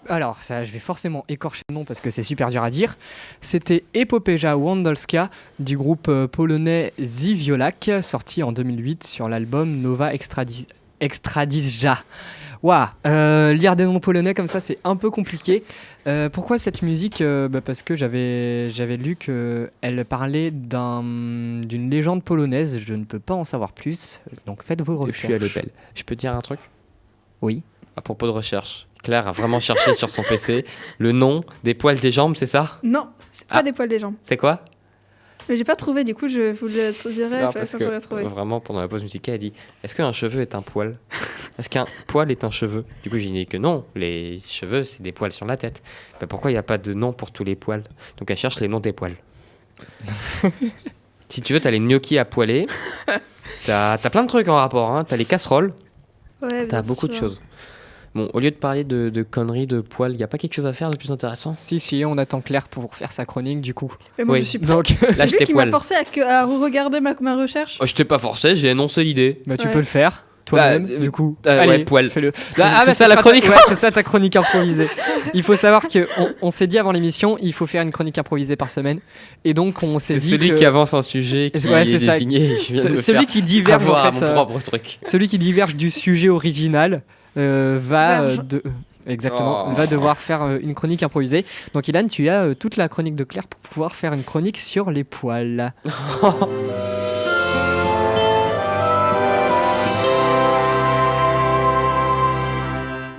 Alors, ça, je vais forcément écorcher le nom parce que c'est super dur à dire. C'était Epopeja Wandolska du groupe polonais Ziviolak, sorti en 2008 sur l'album Nowa Extradizja. Waouh, lire des noms polonais comme ça, c'est un peu compliqué. Pourquoi cette musique Parce que j'avais lu qu'elle parlait d'une légende polonaise. Je ne peux pas en savoir plus, donc faites vos Je suis à recherches. l'épelle. Je peux te dire un truc? Oui. À propos de recherche. Claire a vraiment cherché sur son PC le nom des poils des jambes, c'est ça? Non, c'est pas Ah. des poils des jambes. C'est quoi? Mais j'ai pas trouvé, du coup, je vous le dirai Non, quand parce je l'aurai que trouvé. vraiment, pendant la pause musicale, elle dit: est-ce qu'un cheveu est un poil? Est-ce qu'un poil est un cheveu? Du coup, j'ai dit que non, les cheveux, c'est des poils sur la tête. Mais pourquoi il n'y a pas de nom pour tous les poils? Donc, elle cherche les noms des poils. Si tu veux, t'as les gnocchis à poêler. T'as plein de trucs en rapport. Hein. T'as les casseroles. Ouais, T'as bien beaucoup de sûr. choses. Bon, au lieu de parler de conneries, de poils, il n'y a pas quelque chose à faire de plus intéressant? Si, on attend Claire pour faire sa chronique du coup. Mais moi, Oui. je suis prête. Donc, Lâche C'est lui tes qui m'a poils. forcé à regarder ma recherche. Oh, je t'ai pas forcé, j'ai énoncé l'idée. bah, tu Ouais. peux le faire toi-même, Bah, du coup. ouais, poil. fais-le. c'est ça ce la sera chronique. ouais, c'est ça ta chronique improvisée. Il faut savoir que on s'est dit avant l'émission, il faut faire une chronique improvisée par semaine, et donc on s'est C'est dit celui que qui avance un sujet qui Ouais, est c'est ça. désigné. Je viens de me celui faire qui diverge en avoir à fait, mon propre truc. celui qui diverge du sujet original va Verge. exactement Oh. va devoir faire une chronique improvisée. Donc Ilan, tu as toute la chronique de Claire pour pouvoir faire une chronique sur les poils.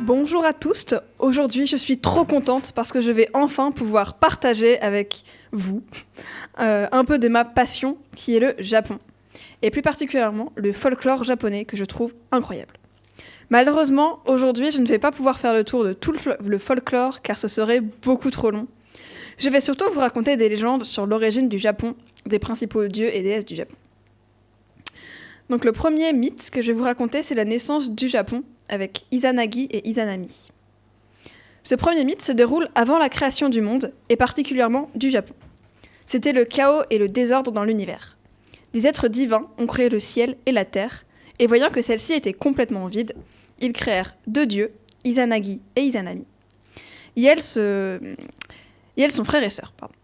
Bonjour à tous. Aujourd'hui, je suis trop contente parce que je vais enfin pouvoir partager avec vous un peu de ma passion qui est le Japon. Et plus particulièrement le folklore japonais que je trouve incroyable. Malheureusement, aujourd'hui, je ne vais pas pouvoir faire le tour de tout le folklore car ce serait beaucoup trop long. Je vais surtout vous raconter des légendes sur l'origine du Japon, des principaux dieux et déesses du Japon. Donc le premier mythe que je vais vous raconter, c'est la naissance du Japon avec Izanagi et Izanami. Ce premier mythe se déroule avant la création du monde et particulièrement du Japon. C'était le chaos et le désordre dans l'univers. Des êtres divins ont créé le ciel et la terre et voyant que celle-ci était complètement vide, ils créèrent deux dieux, Izanagi et Izanami. Et Yael sont frères et sœurs. Pardon.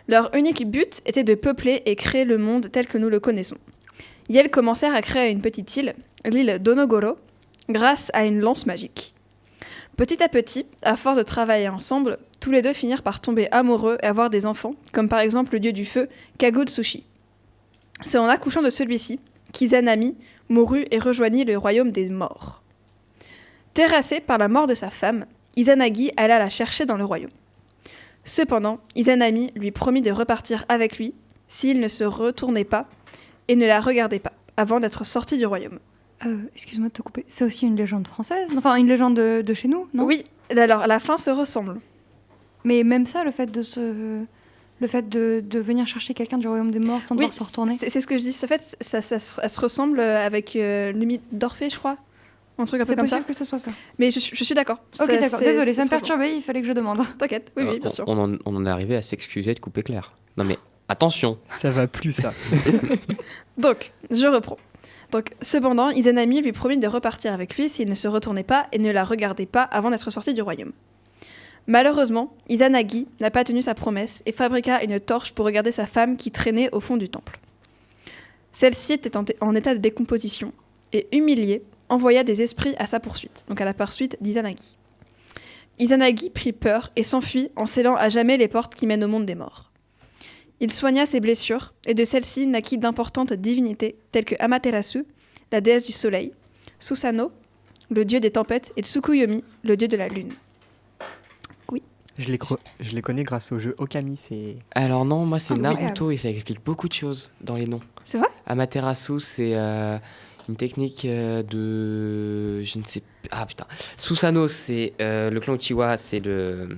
Leur unique but était de peupler et créer le monde tel que nous le connaissons. Yael commencèrent à créer une petite île, l'île d'Onogoro, grâce à une lance magique. Petit à petit, à force de travailler ensemble, tous les deux finirent par tomber amoureux et avoir des enfants, comme par exemple le dieu du feu, Kagutsushi. C'est en accouchant de celui-ci qu'Izanami mourut et rejoignit le royaume des morts. Terrassé par la mort de sa femme, Izanagi alla la chercher dans le royaume. Cependant, Izanami lui promit de repartir avec lui s'il ne se retournait pas et ne la regardait pas, avant d'être sorti du royaume. Excuse-moi de te couper. C'est aussi une légende française, enfin une légende de chez nous, non? Oui, alors la fin se ressemble. Mais même ça, le fait de venir chercher quelqu'un du royaume des morts sans devoir se retourner. C'est ce que je dis. En fait, ça se ressemble avec le mythe d'Orphée, je crois. Un truc un peu comme ça. C'est possible que ce soit ça. Mais je suis d'accord. Ok, d'accord. Désolée, ça me perturbait, il fallait que je demande. T'inquiète, oui, bien sûr. On en est arrivé à s'excuser de couper Claire. Non mais attention. Ça va plus, ça. Donc, je reprends. Donc, cependant, Izanami lui promit de repartir avec lui s'il ne se retournait pas et ne la regardait pas avant d'être sorti du royaume. Malheureusement, Izanagi n'a pas tenu sa promesse et fabriqua une torche pour regarder sa femme qui traînait au fond du temple. Celle-ci était en état de décomposition et, humiliée, envoya des esprits à sa poursuite, donc à la poursuite d'Izanagi. Izanagi prit peur et s'enfuit en scellant à jamais les portes qui mènent au monde des morts. Il soigna ses blessures et de celles-ci naquit d'importantes divinités telles que Amaterasu, la déesse du soleil, Susanoo, le dieu des tempêtes, et Tsukuyomi, le dieu de la lune. Je les connais grâce au jeu Okami, c'est... Alors non, moi c'est incroyable. Naruto et ça explique beaucoup de choses dans les noms. C'est vrai ? Amaterasu, c'est une technique de... Je ne sais... Ah putain. Susanoo, c'est le clan Uchiwa, c'est le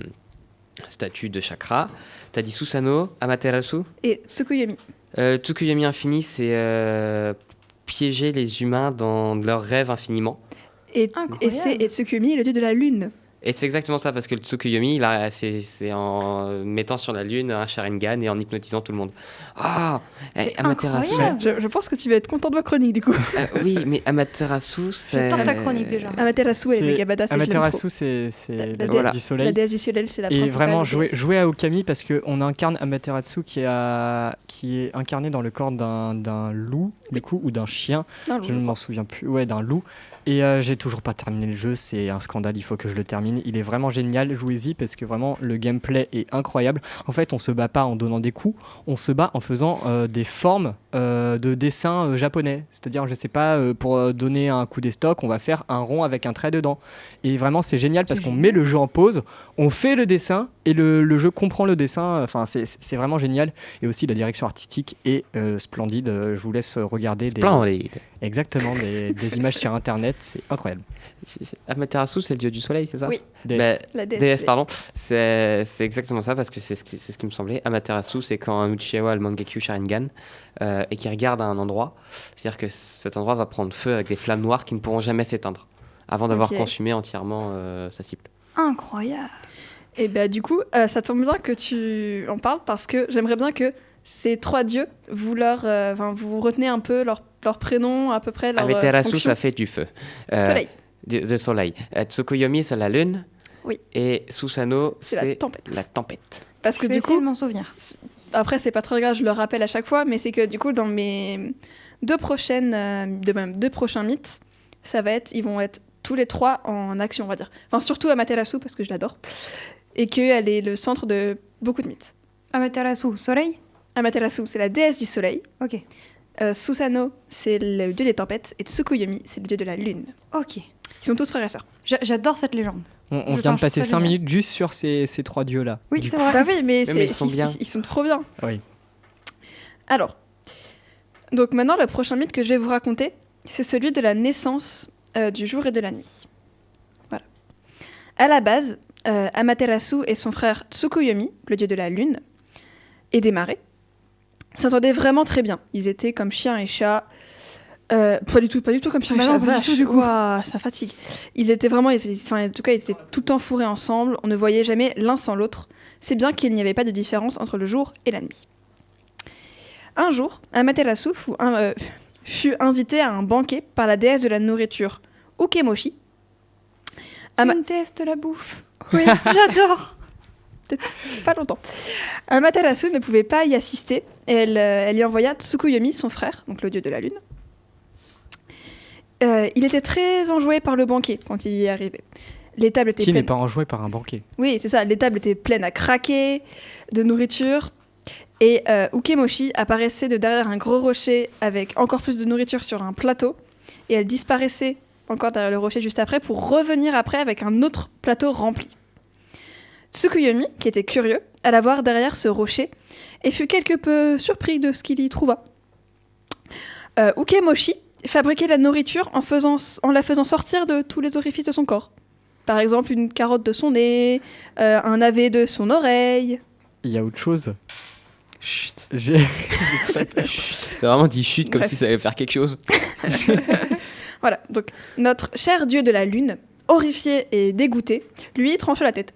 statut de chakra. T'as dit Susanoo, Amaterasu. Et Tsukuyomi. Tsukuyomi infini, c'est piéger les humains dans leurs rêves infiniment. Et Incroyable. Tsukuyomi est le dieu de la lune. Et c'est exactement ça, parce que le Tsukuyomi, là, c'est en mettant sur la lune un Sharingan et en hypnotisant tout le monde. Ah, Amaterasu. incroyable. Je pense que tu vas être content de ma chronique, du coup. Oui, mais Amaterasu, c'est... J'adore ta chronique, déjà. Amaterasu, elle est méga badass. Amaterasu, c'est la La déesse voilà. du soleil. La déesse du soleil, c'est la Et principale vraiment, déesse. jouer à Okami parce qu'on incarne Amaterasu qui est incarné dans le corps d'un loup, du coup, ou d'un chien. Non, Je ne m'en souviens plus. Ouais, d'un loup. Et j'ai toujours pas terminé le jeu, c'est un scandale, il faut que je le termine. Il est vraiment génial, jouez-y parce que vraiment le gameplay est incroyable. En fait, on se bat pas en donnant des coups, on se bat en faisant des formes de dessins japonais. C'est-à-dire, je sais pas, pour donner un coup d'estoc, on va faire un rond avec un trait dedans. Et vraiment, c'est génial parce qu'on met le jeu en pause, on fait le dessin et le jeu comprend le dessin. Enfin, c'est vraiment génial. Et aussi, la direction artistique est splendide. Je vous laisse regarder Splendide. Exactement, des images sur internet, c'est incroyable. Amaterasu, c'est le dieu du soleil, c'est ça? Oui. Déesse. La déesse. DS, pardon. C'est exactement ça, parce que c'est ce qui me semblait. Amaterasu, c'est quand un Uchiwa a le Mangekyo Sharingan et qui regarde à un endroit. C'est-à-dire que cet endroit va prendre feu avec des flammes noires qui ne pourront jamais s'éteindre avant d'avoir Ok. consumé entièrement sa cible. Incroyable. Et bah du coup, ça tombe bien que tu en parles parce que j'aimerais bien que ces trois dieux, vous retenez un peu leur prénom, à peu près leur Amaterasu, fonction. ça fait du feu. Soleil. De soleil. Tsukuyomi, c'est la lune. Oui. Et Susanoo, C'est la tempête. la tempête. Parce que Je vais du essayer coup, de m'en souvenir. après c'est pas très grave, je le rappelle à chaque fois, mais c'est que du coup dans mes deux prochains mythes, ils vont être tous les trois en action, on va dire. Enfin surtout Amaterasu parce que je l'adore et qu'elle est le centre de beaucoup de mythes. Amaterasu, soleil? Amaterasu, c'est la déesse du soleil. Ok. Susanoo, c'est le dieu des tempêtes et Tsukuyomi, c'est le dieu de la lune. Ok. Ils sont tous frères et sœurs. J'adore cette légende. On Je vient pense de passer que ça 5 génial. minutes juste sur ces trois dieux-là. Oui, Du c'est coup. vrai. Bah oui, mais, ils sont bien. Ils sont trop bien. Oui. Alors, donc maintenant, le prochain mythe que je vais vous raconter, c'est celui de la naissance du jour et de la nuit. Voilà. À la base, Amaterasu et son frère Tsukuyomi, le dieu de la lune, et des marées, s'entendaient vraiment très bien. Ils étaient comme chien et chat. Pas du tout comme chien et Bah chat. non, pas du Vache, tout, du coup. ouah, ça fatigue. Ils étaient vraiment, en tout cas, ils étaient tout le temps fourrés ensemble. On ne voyait jamais l'un sans l'autre. C'est bien qu'il n'y avait pas de différence entre le jour et la nuit. Un jour, Amaterasu fut invité à un banquet par la déesse de la nourriture, Ukemoshi. C'est Ama- une déesse de la bouffe. Oui, J'adore. peut-être pas longtemps. Amaterasu ne pouvait pas y assister et elle y envoya Tsukuyomi, son frère, donc le dieu de la lune. Il était très enjoué par le banquet quand il y est arrivé. Les tables étaient Qui n'est pleines. pas enjoué par un banquet? Oui, c'est ça. Les tables étaient pleines à craquer de nourriture. Et Ukemoshi apparaissait de derrière un gros rocher avec encore plus de nourriture sur un plateau. Et elle disparaissait encore derrière le rocher juste après pour revenir après avec un autre plateau rempli. Tsukuyomi, qui était curieux, alla voir derrière ce rocher et fut quelque peu surpris de ce qu'il y trouva. Ukemoshi fabriquait la nourriture en la faisant sortir de tous les orifices de son corps. Par exemple, une carotte de son nez, un navet de son oreille. Il y a autre chose. Chut. J'ai très peur. C'est vraiment dit chut comme Bref. si ça allait faire quelque chose. Voilà, donc notre cher dieu de la lune, horrifié et dégoûté, lui trancha la tête.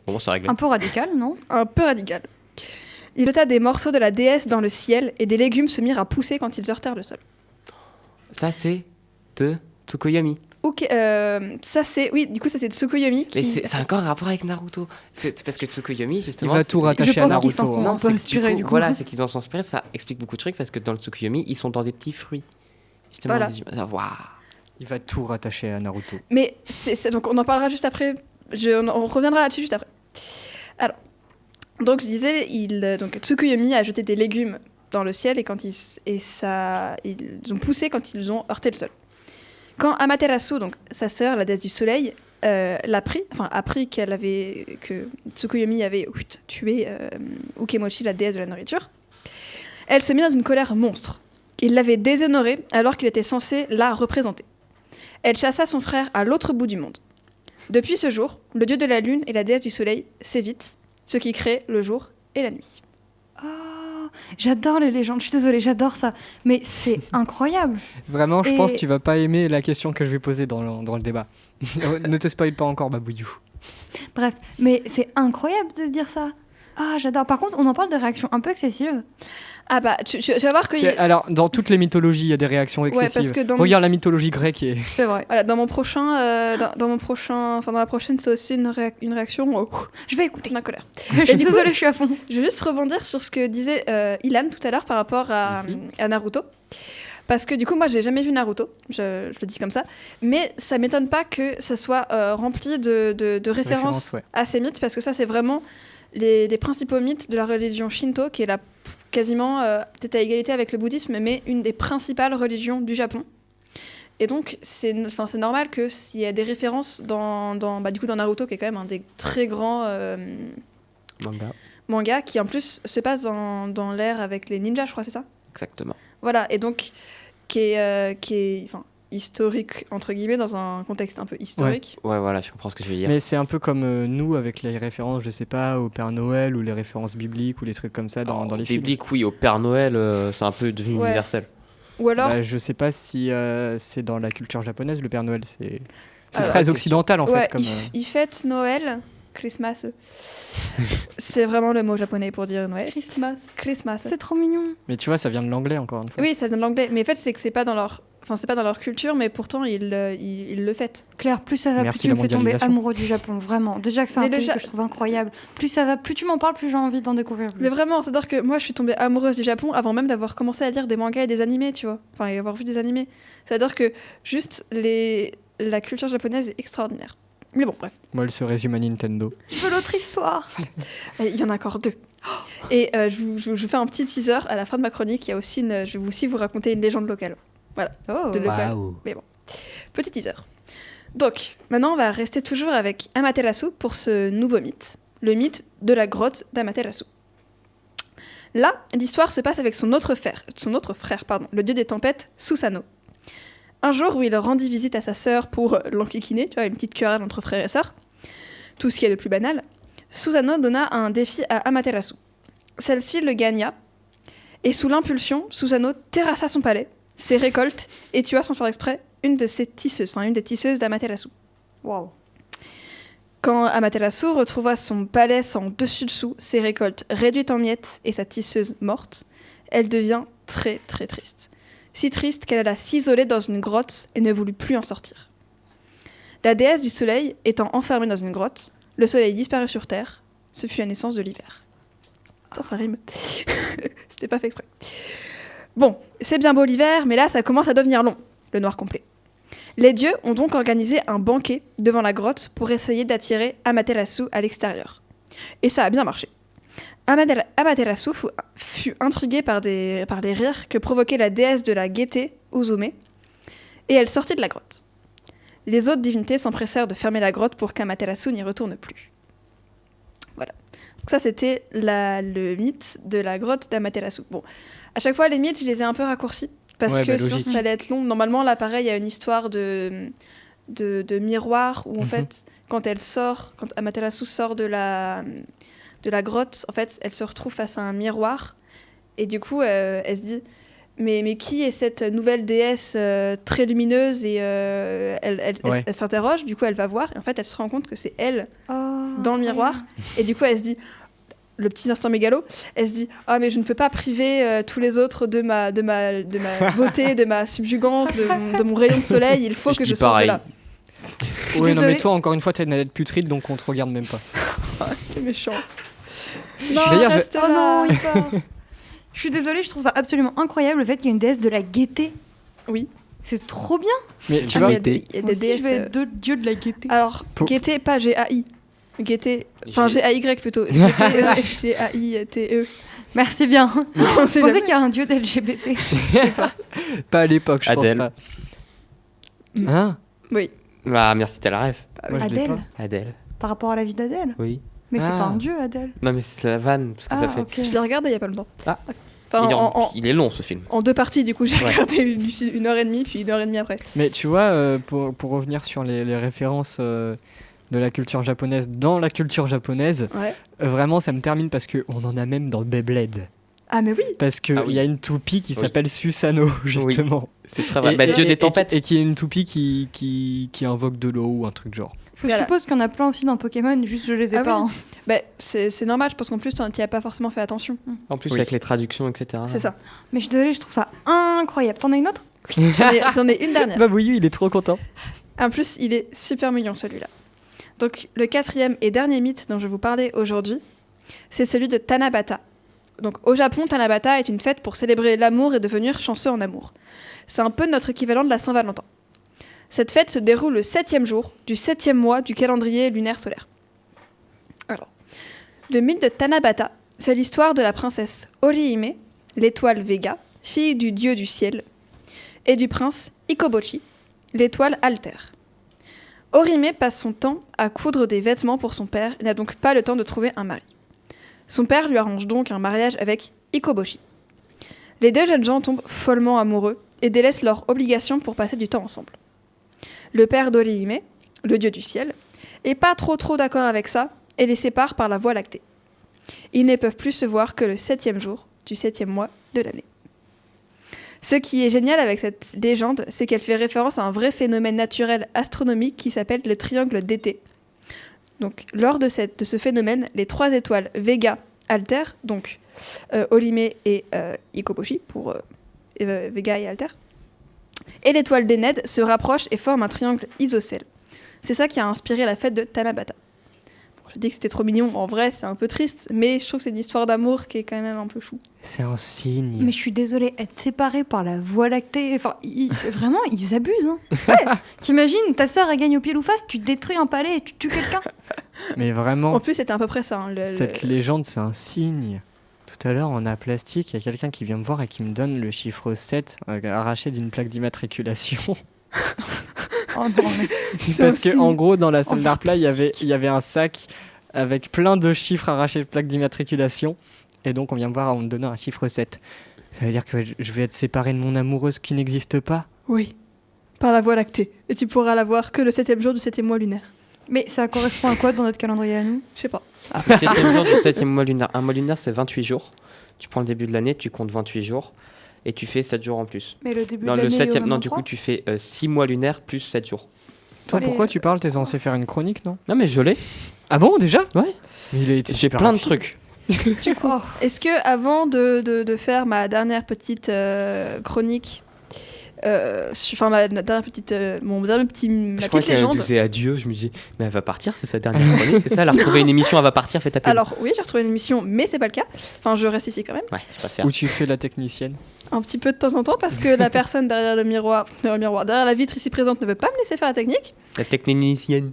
Bon, c'est réglé. Un peu radical, non? Un peu radical. Il jeta des morceaux de la déesse dans le ciel et des légumes se mirent à pousser quand ils heurtèrent le sol. Ça, c'est de Tsukuyomi. Ok, ça c'est... Oui, du coup ça c'est Tsukuyomi qui... Mais c'est encore un rapport avec Naruto. C'est parce que Tsukuyomi, Il justement... va tout c'est- rattacher Je à pense qu'ils s'en Naruto. sont hein. un peu c'est que inspirés, du coup. Voilà, c'est qu'ils en sont inspirés. Ça explique beaucoup de trucs parce que dans le Tsukuyomi, ils sont dans des petits fruits. Justement, Voilà. des humains. Waouh. Il va tout rattacher à Naruto. Mais donc on en parlera juste après. On reviendra là-dessus juste après. Alors, donc je disais, donc Tsukuyomi a jeté des légumes dans le ciel et ils ont poussé quand ils ont heurté le sol. Quand Amaterasu, donc sa sœur, la déesse du soleil, apprit que Tsukuyomi avait tué Ukemoshi, la déesse de la nourriture, elle se mit dans une colère monstre. Il l'avait déshonorée alors qu'il était censé la représenter. Elle chassa son frère à l'autre bout du monde. Depuis ce jour, le dieu de la lune et la déesse du soleil s'évitent, ce qui crée le jour et la nuit. Oh, j'adore les légendes. Je suis désolée, j'adore ça. Mais c'est incroyable. Vraiment, je Et- pense que tu vas pas aimer la question que je vais poser dans le débat. Ne te spoil pas encore, Babouillou. Bref, mais c'est incroyable de se dire ça. Ah, j'adore. Par contre, on en parle de réactions un peu excessives. Ah bah, tu vas voir que... Alors, dans toutes les mythologies, il y a des réactions excessives. parce que dans Regarde la mythologie grecque et... C'est vrai. Voilà, dans la prochaine, c'est aussi une réaction Je vais écouter. d'un colère. Je suis du coup, désolée, je suis à fond. Je vais juste rebondir sur ce que disait Ilan tout à l'heure par rapport à Naruto. Parce que du coup, moi, j'ai jamais vu Naruto, je le dis comme ça. Mais ça m'étonne pas que ça soit rempli de références ouais. à ces mythes, parce que ça, c'est vraiment les principaux mythes de la religion Shinto, qui est quasiment peut-être à égalité avec le bouddhisme, mais une des principales religions du Japon. Et donc, c'est normal que s'il y a des références dans Naruto, qui est quand même un des très grands mangas, qui en plus se passe dans l'ère avec les ninjas, je crois, c'est ça ? Exactement. Voilà, et donc, qui est historique, entre guillemets, dans un contexte un peu historique. Ouais, voilà, je comprends ce que tu veux dire. Mais c'est un peu comme nous avec les références, je sais pas, au Père Noël ou les références bibliques ou les trucs comme ça dans les films. Biblique, oui, au Père Noël, c'est un peu devenu Ouais. universel. Ou alors, Bah, je sais pas si c'est dans la culture japonaise, le Père Noël. C'est Alors, très occidental en ouais, fait. Comme, il fête Noël, Christmas. C'est vraiment le mot japonais pour dire Noël. Christmas. Christmas. C'est trop mignon. Mais tu vois, ça vient de l'anglais encore une fois. Oui, ça vient de l'anglais. Mais en fait, c'est que c'est pas dans leur culture, mais pourtant, ils le fêtent. Claire, plus ça va, Merci, plus tu me la fais tomber mondialisation. amoureux du Japon. Vraiment. Déjà que c'est un Mais pays déjà- que je trouve incroyable. Plus ça va, plus tu m'en parles, plus j'ai envie d'en découvrir plus. Mais vraiment, c'est-à-dire que moi, je suis tombée amoureuse du Japon avant même d'avoir commencé à lire des mangas et des animés, tu vois. Enfin, et avoir vu des animés. C'est-à-dire que juste la culture japonaise est extraordinaire. Mais bon, bref. Moi, elle se résume à Nintendo. Je veux l'autre histoire. Et il y en a encore 2. Et je fais un petit teaser à la fin de ma chronique. Il y a aussi je vais aussi vous raconter une légende locale. Oh. De local. Mais bon, petit teaser. Donc, maintenant, on va rester toujours avec Amaterasu pour ce nouveau mythe. Le mythe de la grotte d'Amaterasu. Là, l'histoire se passe avec son autre frère, le dieu des tempêtes, Susanoo. Un jour où il rendit visite à sa sœur pour l'enquiquiner, tu vois, une petite querelle entre frères et sœurs, tout ce qui est le plus banal, Susanoo donna un défi à Amaterasu. Celle-ci le gagna, et sous l'impulsion, Susanoo terrassa son palais, ses récoltes, et tua sans faire exprès une des tisseuses d'Amaterasu. Waouh. Quand Amaterasu retrouva son palais sans dessus-dessous, ses récoltes réduites en miettes et sa tisseuse morte, elle devient très très triste. Si triste qu'elle alla s'isoler dans une grotte et ne voulut plus en sortir. La déesse du soleil étant enfermée dans une grotte, le soleil disparut sur Terre, Ce fut la naissance de l'hiver. Putain, ça rime. C'était pas fait exprès. Bon, c'est bien beau l'hiver, mais là, ça commence à devenir long, le noir complet. Les dieux ont donc organisé un banquet devant la grotte pour essayer d'attirer Amaterasu à l'extérieur. Et ça a bien marché. Amaterasu fut intriguée par les rires que provoquait la déesse de la gaieté, Uzume, et elle sortit de la grotte. Les autres divinités s'empressèrent de fermer la grotte pour qu'Amaterasu n'y retourne plus. Voilà. Donc ça, c'était le mythe de la grotte d'Amaterasu. Bon, à chaque fois, les mythes, je les ai un peu raccourcis, parce que sinon, logique. ça allait être long. Normalement, là, pareil, il y a une histoire de miroir, où en fait, quand Amaterasu sort de la grotte, en fait, elle se retrouve face à un miroir, et du coup, elle se dit... Mais qui est cette nouvelle déesse très lumineuse et elle s'interroge, du coup elle va voir et en fait elle se rend compte que c'est elle dans le miroir et du coup elle se dit, le petit instant mégalo, elle se dit mais je ne peux pas priver tous les autres de ma beauté, de ma subjugance, de mon rayon de soleil, il faut que je sorte de là. Oui, non mais toi encore une fois t'as une lettre putride donc on te regarde même pas. C'est méchant. Non, D'ailleurs, reste là. Oh non, il part. Je suis désolée, je trouve ça absolument incroyable le fait qu'il y ait une déesse de la gaieté. Oui. C'est trop bien. Mais tu vois, il y a des Moi aussi, déesses. je vais être deux dieux de la gaieté. Alors, gaieté, pas G-A-I. Gaieté, enfin G-A-Y plutôt. G-A-I-T-E. Merci bien. Non, Je c'est pensais qu'il y a un dieu d'LGBT. pas à l'époque, je Adèle. pense pas. Hein? Oui. Ah, merci, t'as la rêve. Moi, je l'ai Adèle. pas. Adèle. Par rapport à la vie d'Adèle. Oui. Mais c'est Ah. pas un dieu, Adèle. Non, mais c'est la vanne, parce que ça fait. ok. Je l'ai regardé il y a pas longtemps. Ah. Enfin, Il est long, ce film. en deux parties, du coup, j'ai Ouais. regardé une heure et demie, puis une heure et demie après. Mais tu vois, pour revenir sur les références de la culture japonaise dans la culture japonaise, Ouais. vraiment ça me termine parce qu'on en a même dans Beyblade. Ah, mais oui. Parce qu'il Ah oui. y a une toupie qui Oui. s'appelle Susanoo, justement. C'est très vrai. Bah, dieu des tempêtes. Et qui est une toupie qui invoque de l'eau ou un truc genre. Je Voilà. suppose qu'il y en a plein aussi dans Pokémon, juste je les ai Ah pas. oui. hein. Bah, c'est normal, je pense qu'en plus, tu n'y as pas forcément fait attention. En plus, Oui. avec les traductions, etc. C'est ça. Mais je suis désolée, je trouve ça incroyable. T'en as une autre? J'en ai une dernière. Bah oui, il est trop content. En plus, il est super mignon, celui-là. Donc, le quatrième et dernier mythe dont je vais vous parler aujourd'hui, c'est celui de Tanabata. Donc, au Japon, Tanabata est une fête pour célébrer l'amour et devenir chanceux en amour. C'est un peu notre équivalent de la Saint-Valentin. Cette fête se déroule le 7e jour du 7e mois du calendrier lunaire solaire. Alors, le mythe de Tanabata, c'est l'histoire de la princesse Orihime, l'étoile Vega, fille du dieu du ciel, et du prince Ikobochi, l'étoile Altaire. Orihime passe son temps à coudre des vêtements pour son père et n'a donc pas le temps de trouver un mari. Son père lui arrange donc un mariage avec Ikobochi. Les deux jeunes gens tombent follement amoureux et délaissent leurs obligations pour passer du temps ensemble. Le père d'Orihime, le dieu du ciel, est pas trop d'accord avec ça et les sépare par la voie lactée. Ils ne peuvent plus se voir que le 7e jour du 7e mois de l'année. Ce qui est génial avec cette légende, c'est qu'elle fait référence à un vrai phénomène naturel astronomique qui s'appelle le triangle d'été. Donc, lors de ce phénomène, les trois étoiles Vega, Altaire, donc Orihime et Ikobochi pour Vega et Altaire, et l'étoile d'Ened se rapprochent et forment un triangle isocèle. C'est ça qui a inspiré la fête de Tanabata. Bon, je dis que c'était trop mignon, en vrai c'est un peu triste, mais je trouve que c'est une histoire d'amour qui est quand même un peu chou. C'est un signe. Mais je suis désolée, être séparés par la voie lactée, enfin, c'est vraiment, ils abusent. Hein. Ouais. T'imagines, ta sœur, elle gagne au pied ou face, tu détruis un palais et tu tues quelqu'un. Mais vraiment, En plus c'était à peu près ça. Hein, cette légende, c'est un signe. Tout à l'heure, on a plastique, il y a quelqu'un qui vient me voir et qui me donne le chiffre 7 arraché d'une plaque d'immatriculation. Oh non, mais... Parce un que en signe. gros, dans la salle En d'art plat, il y avait un sac avec plein de chiffres arrachés de plaques d'immatriculation. Et donc, on vient me voir en me donnant un chiffre 7. Ça veut dire que je vais être séparé de mon amoureuse qui n'existe pas? Oui, par la voie lactée. Et tu pourras la voir que le 7e jour du 7e mois lunaire. Mais ça correspond à quoi dans notre calendrier à nous? Je sais pas. Le 7e jour du 7e mois lunaire. Un mois lunaire, c'est 28 jours. Tu prends le début de l'année, tu comptes 28 jours. Et tu fais 7 jours en plus. Mais le début Non, de le l'année 7e, au non, même du coup, endroit. tu fais 6 mois lunaires plus 7 jours. Toi, Mais- pourquoi tu parles? T'es censé faire une chronique, non? Non, mais je l'ai. Ah bon, déjà? Ouais. Mais il a été J'ai super plein de rapide. trucs. Est-ce que avant de faire ma dernière petite chronique, Enfin, ma dernière petite, mon dernier petit, ma Je crois petite qu'elle légende. disait adieu. Je me dis, mais elle va partir, c'est sa dernière chronique, c'est ça. Elle a retrouvé une émission, elle va partir, fais taper. Alors oui, j'ai retrouvé une émission, mais c'est pas le cas. Enfin, je reste ici quand même. Ouais, je préfère. Où tu fais la technicienne. Un petit peu de temps en temps, parce que la personne derrière le miroir, derrière la vitre ici présente ne veut pas me laisser faire la technique. La technicienne.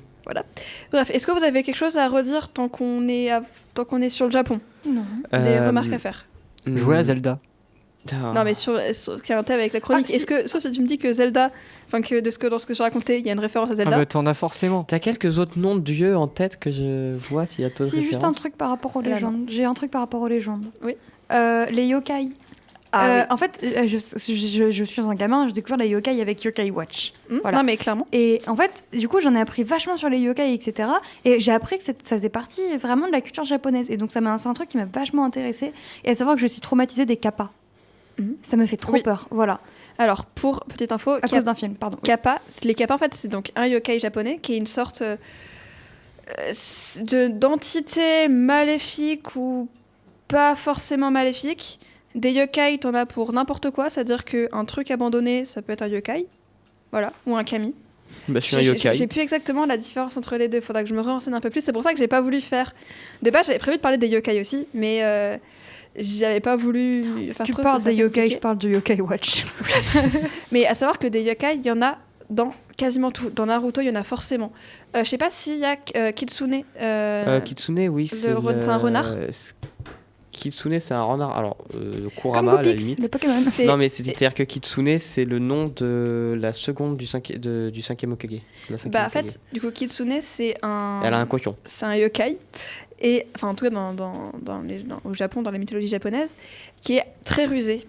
Bref, est-ce que vous avez quelque chose à redire tant qu'on est sur le Japon? Non. Des remarques à faire? Jouer à Zelda. Non, mais sur ce qui a un thème avec la chronique. Ah, si. Est-ce que, sauf si tu me dis que Zelda, enfin que dans ce que j'ai raconté, il y a une référence à Ah Zelda. bah t'en as forcément. T'as quelques autres noms de dieux en tête que je vois s'il y a d'autres Si, juste un références. truc par rapport aux Là, non. légendes. J'ai un truc par rapport aux légendes. Oui. Les yokai. Ah, oui. En fait, je suis un gamin, j'ai découvert les yokai avec Yokai Watch. Voilà. Non, mais clairement. Et en fait, du coup, j'en ai appris vachement sur les yokai, etc. Et j'ai appris que ça faisait partie vraiment de la culture japonaise. Et donc, c'est un truc qui m'a vachement intéressée. Et à savoir que je suis traumatisée des kappas. Mhm. Ça me fait trop Oui. peur. Voilà. Alors, pour petite info, À cause d'un film, pardon. Kappa, les kappas, en fait, c'est donc un yokai japonais qui est une sorte d'entité maléfique ou pas forcément maléfique. Des yokai, t'en as pour n'importe quoi, c'est-à-dire qu'un truc abandonné, ça peut être un yokai, voilà, ou un kami. Bah, je suis un yokai. J'ai plus exactement la différence entre les deux, faudra que je me renseigne un peu plus. C'est pour ça que j'ai pas voulu faire. De base, j'avais prévu de parler des yokai aussi, mais j'avais pas voulu. faire Tu trop, parles parce que des ça, c'est yokai, compliqué. je parle de Yokai Watch. Mais à savoir que des yokai, il y en a dans quasiment tout. Dans Naruto, il y en a forcément. Je sais pas s'il y a Kitsune. Kitsune, oui, c'est c'est un renard. Kitsune, c'est un renard. Alors, Comme Kurama, à la Goopix, limite. le Pokémon. Non, mais c'est-à-dire que Kitsune, c'est le nom de la seconde du cinquième Hokage. La cinquième Bah, en Hokage. fait, du coup, Kitsune, c'est un. Elle a un cochon. C'est un yokai. Et, enfin, en tout cas, au Japon, dans la mythologie japonaise, qui est très rusé.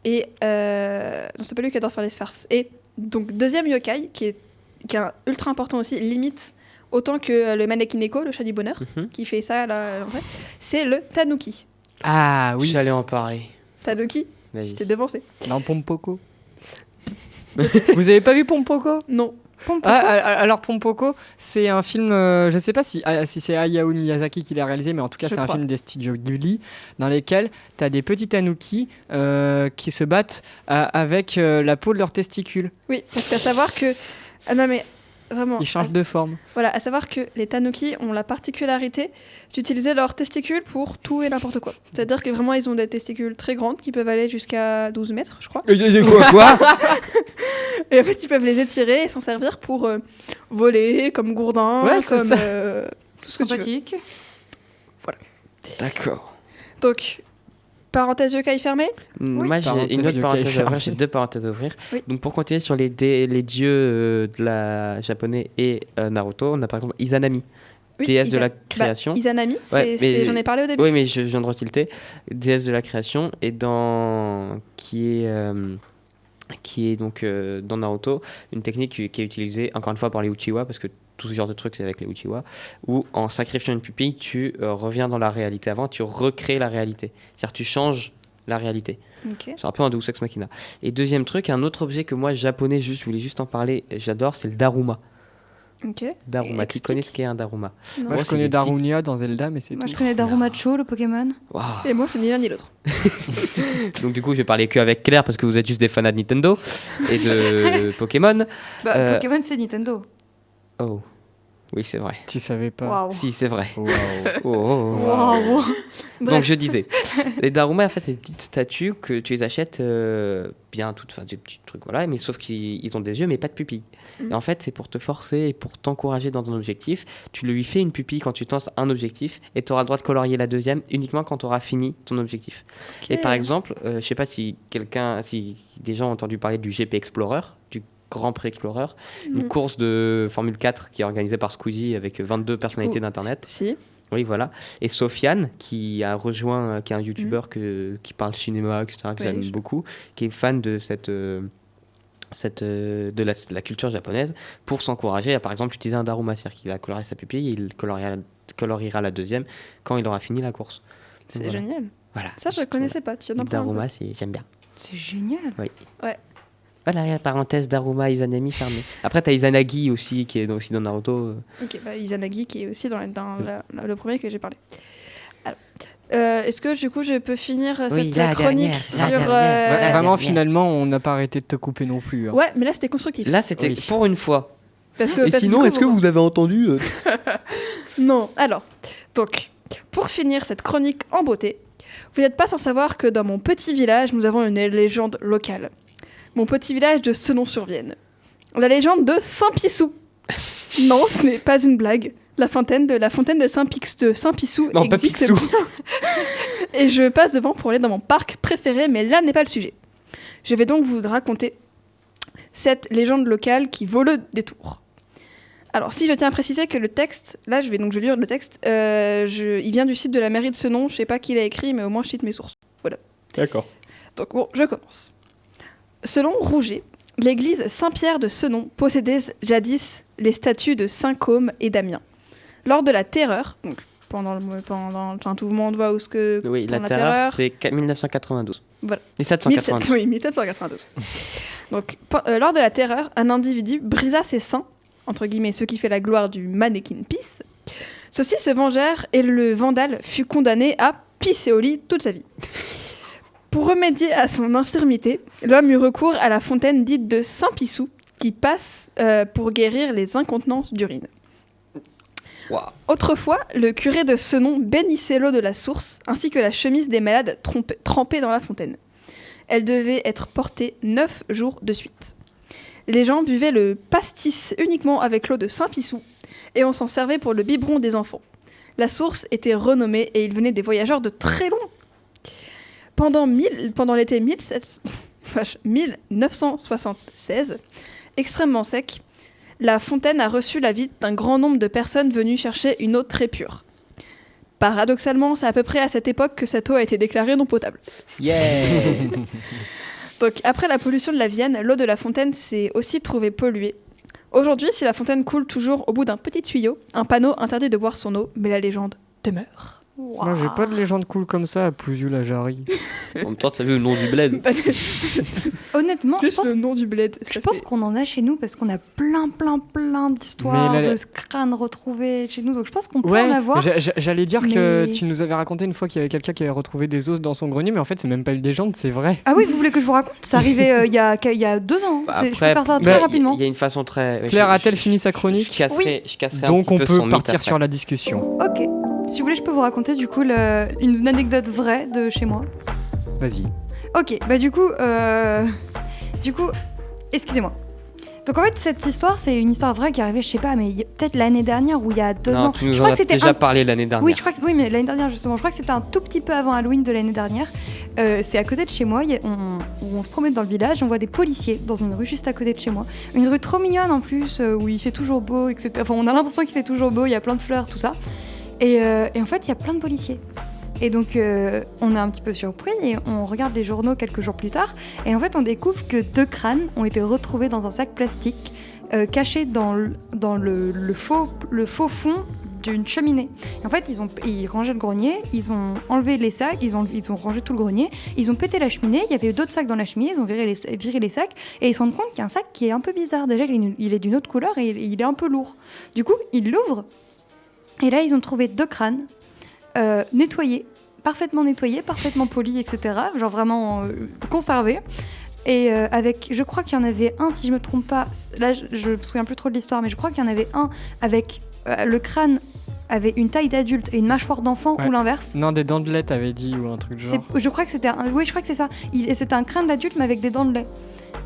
Et. Non, c'est pas lui qui adore faire les farces. Et donc, deuxième yokai, qui est ultra important aussi, limite autant que le Manekineko, le chat du bonheur, Mhm. qui fait ça là, en vrai, c'est le Tanuki. Ah oui. J'allais en parler. Tanuki, Vas-y. je t'ai devancé. Non, Pompoko. Vous avez pas vu Pompoko? Non. Alors Pompoko, c'est un film, je sais pas si c'est Hayao Miyazaki qui l'a réalisé, mais en tout cas Je c'est un crois. film des studios Ghibli dans lesquels tu as des petits tanuki qui se battent avec la peau de leurs testicules. Oui, parce qu'à savoir que. Ah non, mais vraiment. Ils changent de forme. Voilà, à savoir que les tanuki ont la particularité d'utiliser leurs testicules pour tout et n'importe quoi. C'est-à-dire que vraiment, ils ont des testicules très grandes qui peuvent aller jusqu'à 12 mètres, je crois. Quoi? Et en fait, ils peuvent les étirer et s'en servir pour voler, comme gourdin, Ouais, c'est comme ça. tout ce que tu veux. Sympathique. D'accord. Donc, parenthèse yokai fermée. Moi, j'ai Parenthèse une autre yokai parenthèse à ouvrir. fermée. J'ai deux parenthèses à ouvrir. Oui. Donc, pour continuer sur les dieux de la japonais et Naruto, on a par exemple Izanami, Oui, déesse de la création. Izanami, Ouais, mais- j'en ai parlé au début. Oui, mais je viens de retilter. Déesse de la création et qui est donc dans Naruto une technique qui est utilisée encore une fois par les Uchiwa parce que tout ce genre de trucs c'est avec les Uchiwa où en sacrifiant une pupille tu reviens dans la réalité avant, tu recrées la réalité. C'est-à-dire tu changes la réalité. Ok. C'est un peu un Deus Ex Machina. Et deuxième truc, un autre objet que moi japonais je voulais juste en parler, j'adore, c'est le Daruma. Ok. Daruma, tu Explique. connais ce qu'est un Daruma? Non. Moi Bon, je c'est connais des petits- Darunia dans Zelda, mais c'est Moi, tout. je connais Darumacho, le Pokémon. Waouh. Et moi, je ni l'un ni l'autre. Donc du coup, je vais parler que avec Claire parce que vous êtes juste des fans de Nintendo et de Pokémon. Bah, Pokémon, c'est Nintendo. Oh, oui, c'est vrai. Tu savais pas. Waouh. Si, c'est vrai. Waouh. Oh, oh, oh. Waouh. Donc je disais, les Daruma, en fait, c'est des petites statues que tu les achètes bien toutes, enfin des petits trucs, voilà, mais sauf qu'ils ont des yeux mais pas de pupilles. Mhm. Et en fait, c'est pour te forcer et pour t'encourager dans un objectif. Tu lui fais une pupille quand tu lances un objectif et tu auras le droit de colorier la deuxième uniquement quand tu auras fini ton objectif. Et par exemple, je sais pas si des gens ont entendu parler du GP Explorer, du Grand Prix Explorer, une Mhm. course de Formule 4 qui est organisée par Squeezie avec 22 personnalités d'Internet. Si. Oui, voilà. Et Sofiane, qui a rejoint, qui est un youtubeur qui parle cinéma, etc., que Oui, j'aime je- beaucoup, qui est fan de de la culture japonaise, pour s'encourager à, par exemple, utiliser un Daruma, c'est-à-dire qu'il va colorier sa pupille et il coloriera la deuxième quand il aura fini la course. C'est Voilà. génial. Voilà. Ça, je ne connaissais pas. Tu viens Le d'en parler. Daruma, j'aime bien. C'est génial. Voilà, parenthèse Daruma, Izanami fermée. Après, t'as Izanagi aussi, qui est aussi dans Naruto. Ok, bah, Izanagi qui est aussi dans le premier que j'ai parlé. Alors, Est-ce que du coup je peux finir Oui, cette la chronique dernière, sur... la dernière. Vraiment, dernière. finalement, on n'a pas arrêté de te couper non plus. Hein. Ouais, mais là c'était constructif. Là, c'était Oui. pour une fois. Parce que, Et parce que sinon, du coup, est-ce que vous avez entendu Non. Alors, donc, pour finir cette chronique en beauté, vous n'êtes pas sans savoir que dans mon petit village, nous avons une légende locale. Mon petit village de Senon-sur-Vienne. La légende de Saint-Pissou. Non, ce n'est pas une blague. La fontaine de Saint-Pissou Non, pas existe Picsou. bien. Et je passe devant pour aller dans mon parc préféré, mais là n'est pas le sujet. Je vais donc vous raconter cette légende locale qui vaut le détour. Alors, si je tiens à préciser que le texte, là je vais lire le texte, il vient du site de la mairie de Senon, je sais pas qui l'a écrit, mais au moins je cite mes sources. Voilà. D'accord. Donc bon, je commence. Selon Rouget, l'église Saint-Pierre de Senon possédait jadis les statues de Saint-Côme et d'Amiens. Lors de la Terreur, donc enfin, tout le monde voit où ce que... Oui, la pendant Terreur, c'est 1992. Voilà. 1792. Oui, 1792. Donc, lors de la Terreur, un individu brisa ses seins, entre guillemets, ce qui fait la gloire du mannequin pisse. Ceux-ci se vengèrent et le vandale fut condamné à pisser au lit toute sa vie. Pour remédier à son infirmité, l'homme eut recours à la fontaine dite de Saint-Pissou, qui passe pour guérir les incontinences d'urine. Wow. Autrefois, le curé de Senon bénissait l'eau de la source, ainsi que la chemise des malades trempée dans la fontaine. Elle devait être portée 9 jours de suite. Les gens buvaient le pastis uniquement avec l'eau de Saint-Pissou, et on s'en servait pour le biberon des enfants. La source était renommée et il venait des voyageurs de très loin. Pendant l'été 1976, extrêmement sec, la fontaine a reçu la visite d'un grand nombre de personnes venues chercher une eau très pure. Paradoxalement, c'est à peu près à cette époque que cette eau a été déclarée non potable. Yeah. Donc, après la pollution de la Vienne, l'eau de la fontaine s'est aussi trouvée polluée. Aujourd'hui, si la fontaine coule toujours au bout d'un petit tuyau, un panneau interdit de boire son eau, mais la légende demeure. Moi, j'ai pas de légende cool comme ça à Pouzu-la-Jarry. En même temps, t'as vu le nom du bled. Honnêtement, je Juste pense, le nom du bled. je pense qu'on en a chez nous parce qu'on a plein d'histoires Mais de crânes retrouvés chez nous. Donc je pense qu'on peut Ouais, en avoir. j'allais dire que mais- tu nous avais raconté une fois qu'il y avait quelqu'un qui avait retrouvé des os dans son grenier, mais en fait, c'est même pas une légende, c'est vrai. Ah oui, vous voulez que je vous raconte? Ça arrivait il y a 2 ans. Bah, Je peux faire ça très bah, rapidement. Il y a une façon très. Claire a-t-elle fini sa chronique? Je casserai un Donc petit on peu peut son mythe partir après. sur la discussion. Ok. Si vous voulez, je peux vous raconter du coup une anecdote vraie de chez moi. Vas-y. Ok, bah du coup, excusez-moi. Donc en fait, cette histoire, c'est une histoire vraie qui est arrivée, je sais pas, mais peut-être l'année dernière ou il y a 2 Non, ans. tu nous Je en crois as que c'était déjà parlé l'année dernière. Oui, oui, mais l'année dernière justement. Je crois que c'était un tout petit peu avant Halloween de l'année dernière. C'est à côté de chez moi. On se promène dans le village. On voit des policiers dans une rue juste à côté de chez moi. Une rue trop mignonne en plus, où il fait toujours beau, etc. Enfin, on a l'impression qu'il fait toujours beau. Il y a plein de fleurs, tout ça. Et en fait, il y a plein de policiers. Et donc, on est un petit peu surpris et on regarde les journaux quelques jours plus tard. Et en fait, on découvre que 2 crânes ont été retrouvés dans un sac plastique caché dans le faux fond d'une cheminée. Et en fait, ils rangeaient le grenier, ils ont enlevé les sacs, ils ont rangé tout le grenier, ils ont pété la cheminée, il y avait d'autres sacs dans la cheminée, ils ont viré les sacs et ils se rendent compte qu'il y a un sac qui est un peu bizarre. Déjà, il est d'une autre couleur et il est un peu lourd. Du coup, ils l'ouvrent et là, ils ont trouvé 2 crânes nettoyés, parfaitement polis, etc. Genre vraiment conservés. Et avec, je crois qu'il y en avait un, si je me trompe pas, là je me souviens plus trop de l'histoire, mais je crois qu'il y en avait un avec le crâne avait une taille d'adulte et une mâchoire d'enfant, Ouais. ou l'inverse. Non, des dents de lait, t'avais dit, ou un truc du genre. Je crois que c'était oui, je crois que c'est ça. C'était un crâne d'adulte mais avec des dents de lait.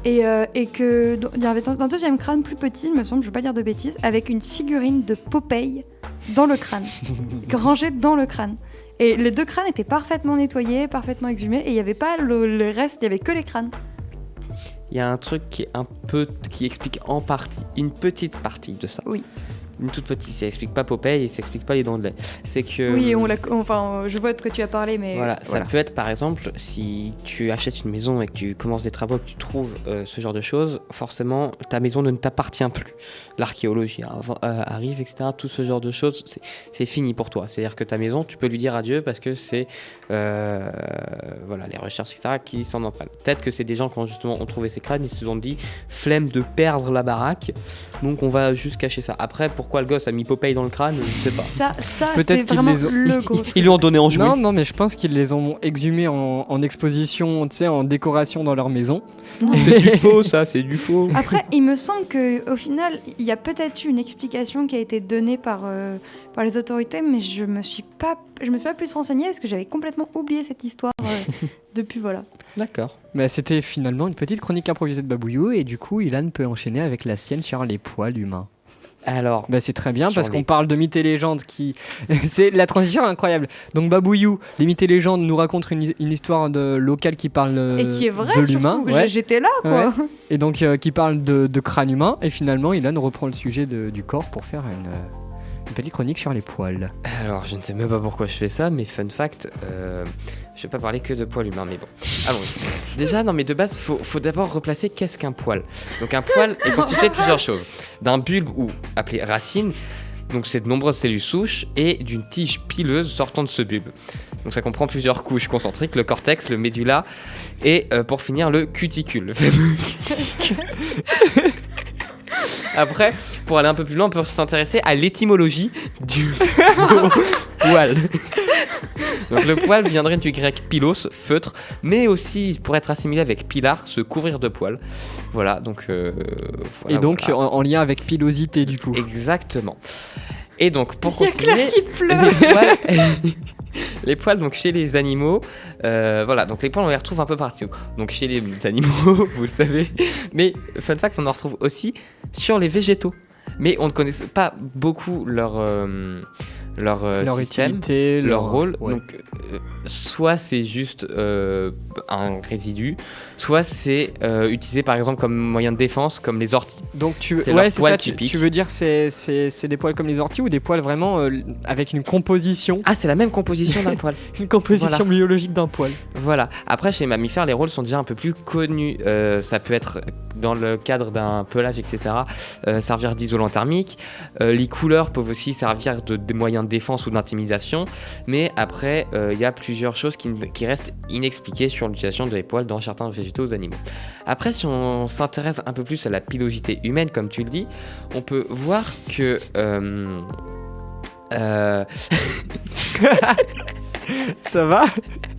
Et que il y avait un deuxième crâne plus petit, il me semble, je ne veux pas dire de bêtises, avec une figurine de Popeye dans le crâne, rangée dans le crâne. Et les 2 crânes étaient parfaitement nettoyés, parfaitement exhumés, et il n'y avait pas le reste, il n'y avait que les crânes. Il y a un truc qui explique en partie, une petite partie de ça. Oui. Une toute petite, ça explique pas Popeye et ça explique pas les dents de lait. C'est que... Oui, je vois de quoi tu as parlé, mais Voilà, ça peut être par exemple, si tu achètes une maison et que tu commences des travaux, que tu trouves ce genre de choses, forcément ta maison ne t'appartient plus. L'archéologie arrive, etc. Tout ce genre de choses, c'est fini pour toi. C'est-à-dire que ta maison, tu peux lui dire adieu parce que c'est les recherches, etc. qui s'en empalent. Peut-être que c'est des gens qui ont trouvé ces crânes, ils se sont dit flemme de perdre la baraque, donc on va juste cacher ça. Après, pourquoi pourquoi le gosse a mis Popeye dans le crâne, je sais pas. Ça Peut-être c'est qu'ils vraiment les ont- le gros. Ils lui ont donné en jouet. Non, mais je pense qu'ils les ont exhumés en exposition, tu sais, en décoration dans leur maison. C'est du faux, ça, c'est du faux. Après, il me semble qu'au final, il y a peut-être eu une explication qui a été donnée par les autorités, mais je me suis pas plus renseignée parce que j'avais complètement oublié cette histoire depuis, voilà. D'accord. Mais c'était finalement une petite chronique improvisée de Babouillou, et du coup, Ilan peut enchaîner avec la sienne sur les poils humains. Alors, Bah, c'est très bien Sur parce les- qu'on parle de mythes et légendes qui... c'est la transition est incroyable. Donc Babouillou, les mythes et légendes nous racontent une histoire locale qui parle Et qui est vrai, de l'humain. surtout. Ouais. J'étais là, quoi. Et donc qui parle de crâne humain. Et finalement, Ilan reprend le sujet du corps pour faire une petite chronique sur les poils. Alors, je ne sais même pas pourquoi je fais ça, mais fun fact, je vais pas parler que de poils humains, mais bon. Ah bon. Déjà, non, mais de base, faut d'abord replacer qu'est-ce qu'un poil. Donc, un poil est constitué de plusieurs choses. D'un bulbe, ou appelé racine, donc c'est de nombreuses cellules souches, et d'une tige pileuse sortant de ce bulbe. Donc, ça comprend plusieurs couches concentriques, le cortex, le médula, et pour finir, le cuticule. Le fameux cuticule. Après, pour aller un peu plus loin, on peut s'intéresser à l'étymologie du mot poil. Donc le poil viendrait du grec pilos, feutre, mais aussi pour être assimilé avec pilar, se couvrir de poils. Voilà, donc... voilà, et donc voilà. en lien avec pilosité du coup. Exactement. Et donc, pour Il y a continuer... Claire qui pleure. Les poils, les poils, donc chez les animaux, voilà, donc les poils on les retrouve un peu partout. Donc chez les animaux, vous le savez, mais fun fact, on en retrouve aussi sur les végétaux. Mais on ne connaît pas beaucoup leur système, utilité, leur rôle. ouais. Donc, soit c'est juste un résidu, soit c'est utilisé par exemple comme moyen de défense, comme les orties. Donc C'est ouais, leur c'est poil ça. typique. Tu veux dire c'est des poils comme les orties ou des poils vraiment avec une composition, Ah, c'est la même composition d'un poil. une composition Voilà. biologique d'un poil. Voilà. Après, chez les mammifères, les rôles sont déjà un peu plus connus. Ça peut être dans le cadre d'un pelage, etc. Servir d'isolant thermique. Les couleurs peuvent aussi servir des moyens de défense ou d'intimidation. Mais après, il y a plusieurs choses qui restent inexpliquées sur l'utilisation des poils dans certains végétaux ou animaux. Après, si on s'intéresse un peu plus à la pilosité humaine, comme tu le dis, on peut voir que... Ça va?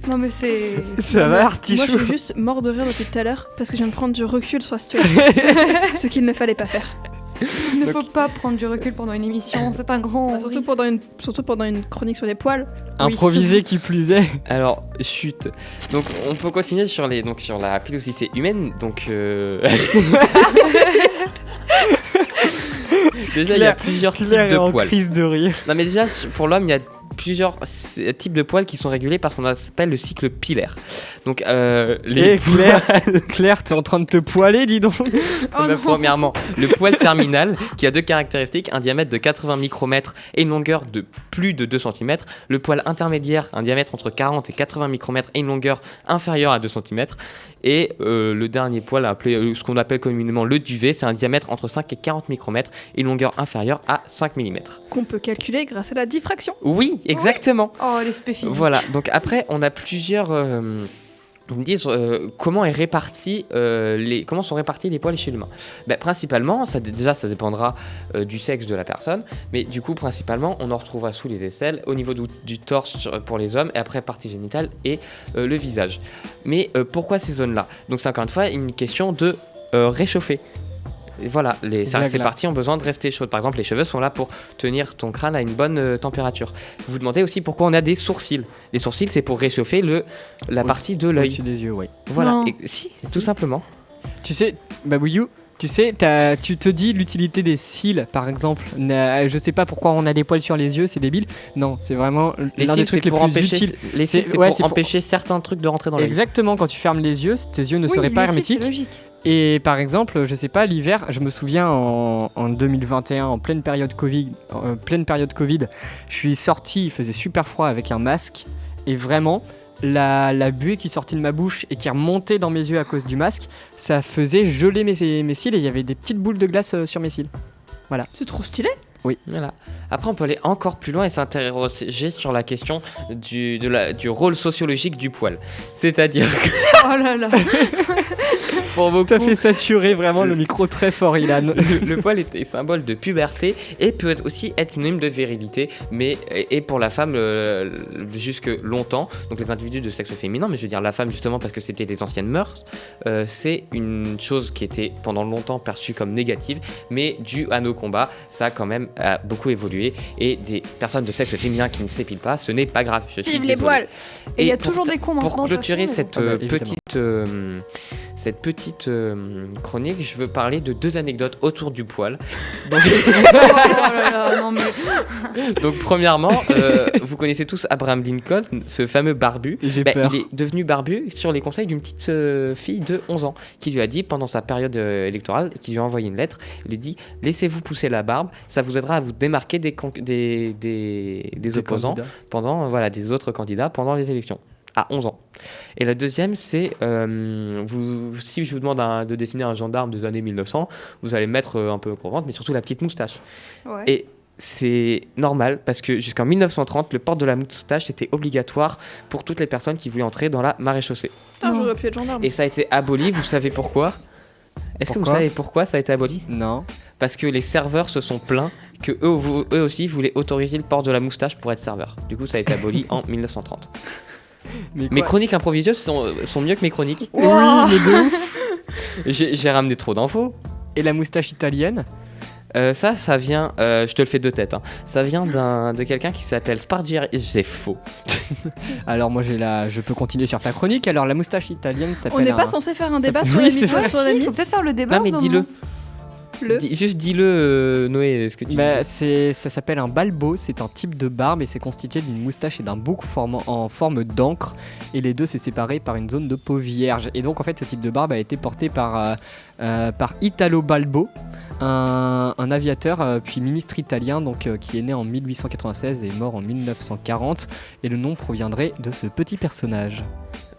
Non, mais c'est. Ça va, Moi, Artichaut? je suis juste mort de rire depuis tout à l'heure parce que je viens de prendre du recul sur la situation. Ce qu'il ne fallait pas faire. Il ne faut pas prendre du recul pendant une émission, c'est un grand. Surtout pendant une chronique sur les poils. Improvisé qui plus est. Alors, chut. Donc, on peut continuer sur la pilosité humaine. Donc, déjà, il y a plusieurs types Claire est de en poils. crise de rire. Non, mais déjà, pour l'homme, il y a plusieurs types de poils qui sont régulés par ce qu'on appelle le cycle pilaire. Donc, les Claire, t'es en train de te poiler, dis donc. Premièrement, le poil terminal qui a deux caractéristiques, un diamètre de 80 micromètres et une longueur de plus de 2 cm. Le poil intermédiaire, un diamètre entre 40 et 80 micromètres et une longueur inférieure à 2 cm. Et le dernier poil, appelé, ce qu'on appelle communément le duvet, c'est un diamètre entre 5 et 40 micromètres et une longueur inférieure à 5 mm. Qu'on peut calculer grâce à la diffraction. Oui, exactement. Oh, l'aspect physique. Voilà, donc après, on a plusieurs... vous me dites comment comment sont répartis les poils chez l'humain. Principalement, ça dépendra du sexe de la personne, mais du coup, principalement, on en retrouvera sous les aisselles, au niveau du torse pour les hommes, et après partie génitale et le visage. Mais pourquoi ces zones-là? Donc c'est encore une fois une question de réchauffer. Et voilà, ces parties ont besoin de rester chaudes. Par exemple, les cheveux sont là pour tenir ton crâne à une bonne température. Vous vous demandez aussi pourquoi on a des sourcils. Les sourcils, c'est pour réchauffer la partie de l'œil. Au-dessus des yeux, oui. Voilà, Non. tout simplement. Tu sais, Babouillou, tu te dis l'utilité des cils, par exemple. Je sais pas pourquoi on a des poils sur les yeux, c'est débile. Non, c'est vraiment Les l'un des cils, trucs c'est les pour plus empêcher, utiles. les cils, c'est ouais, pour c'est pour- empêcher certains trucs de rentrer dans l'œil. Exactement, quand tu fermes les yeux, tes yeux ne Oui, seraient pas les cils, c'est hermétiques. logique. Et par exemple, je sais pas, l'hiver, je me souviens en 2021, en pleine période Covid, je suis sorti, il faisait super froid avec un masque, et vraiment, la buée qui sortait de ma bouche et qui remontait dans mes yeux à cause du masque, ça faisait geler mes cils et il y avait des petites boules de glace sur mes cils. C'est trop stylé. Oui. Voilà. Après, on peut aller encore plus loin et s'interroger sur la question du rôle sociologique du poil. C'est-à-dire que Oh là là. pour beaucoup, T'as fait saturer vraiment le micro très fort, Ilan. le poil est symbole de puberté et peut aussi être synonyme de virilité, mais et pour la femme jusque longtemps. Donc les individus de sexe féminin, mais je veux dire la femme justement parce que c'était les anciennes mœurs, c'est une chose qui était pendant longtemps perçue comme négative, mais dû à nos combats, ça a quand même beaucoup évolué. Et des personnes de sexe féminin qui ne s'épilent pas, ce n'est pas grave. Je suis Vive les désolé. poils. Et il y a pour toujours des cons maintenant. Pour de toute clôturer façon. cette petite chronique, je veux parler de 2 anecdotes autour du poil. Donc, Oh là là, non mais. donc premièrement, vous connaissez tous Abraham Lincoln, ce fameux barbu. J'ai peur. Il est devenu barbu sur les conseils d'une petite fille de 11 ans qui lui a dit pendant sa période électorale, qui lui a envoyé une lettre, il lui dit « Laissez-vous pousser la barbe, ça vous aidera à vous démarquer des opposants candidats. pendant des autres candidats pendant les élections. » À 11 ans. Et la deuxième, c'est si je vous demande de dessiner un gendarme des années 1900, vous allez mettre un peu courante, mais surtout la petite moustache. Ouais. Et c'est normal parce que jusqu'en 1930, le port de la moustache était obligatoire pour toutes les personnes qui voulaient entrer dans la maréchaussée. Putain, Non. j'aurais pu être gendarme. Et ça a été aboli, vous savez pourquoi ? Est-ce que vous Pourquoi savez pourquoi ça a été aboli ? Non. Parce que les serveurs se sont plaints que eux aussi voulaient autoriser le port de la moustache pour être serveur. Du coup, ça a été aboli en 1930. Mais Mes chroniques improvisées sont mieux que mes chroniques. Oui, mais de ouf. J'ai ramené trop d'infos. Et la moustache italienne? Ça vient, je te le fais de tête, hein. Ça vient de quelqu'un qui s'appelle Spargieri. C'est faux. Alors moi je peux continuer sur ta chronique. Alors la moustache italienne s'appelle On n'est pas censé faire un débat sur Oui, les c'est mythos, vrai. sur les Il faut mythes. peut-être faire le débat. Non, mais au dis-le. moment. Juste dis-le, Noé, ce que tu Bah, dis. ça s'appelle un balbo, c'est un type de barbe et c'est constitué d'une moustache et d'un bouc en forme d'encre. Et les deux, c'est séparé par une zone de peau vierge. Et donc, en fait, ce type de barbe a été porté par Italo Balbo, un aviateur puis ministre italien donc, qui est né en 1896 et mort en 1940. Et le nom proviendrait de ce petit personnage.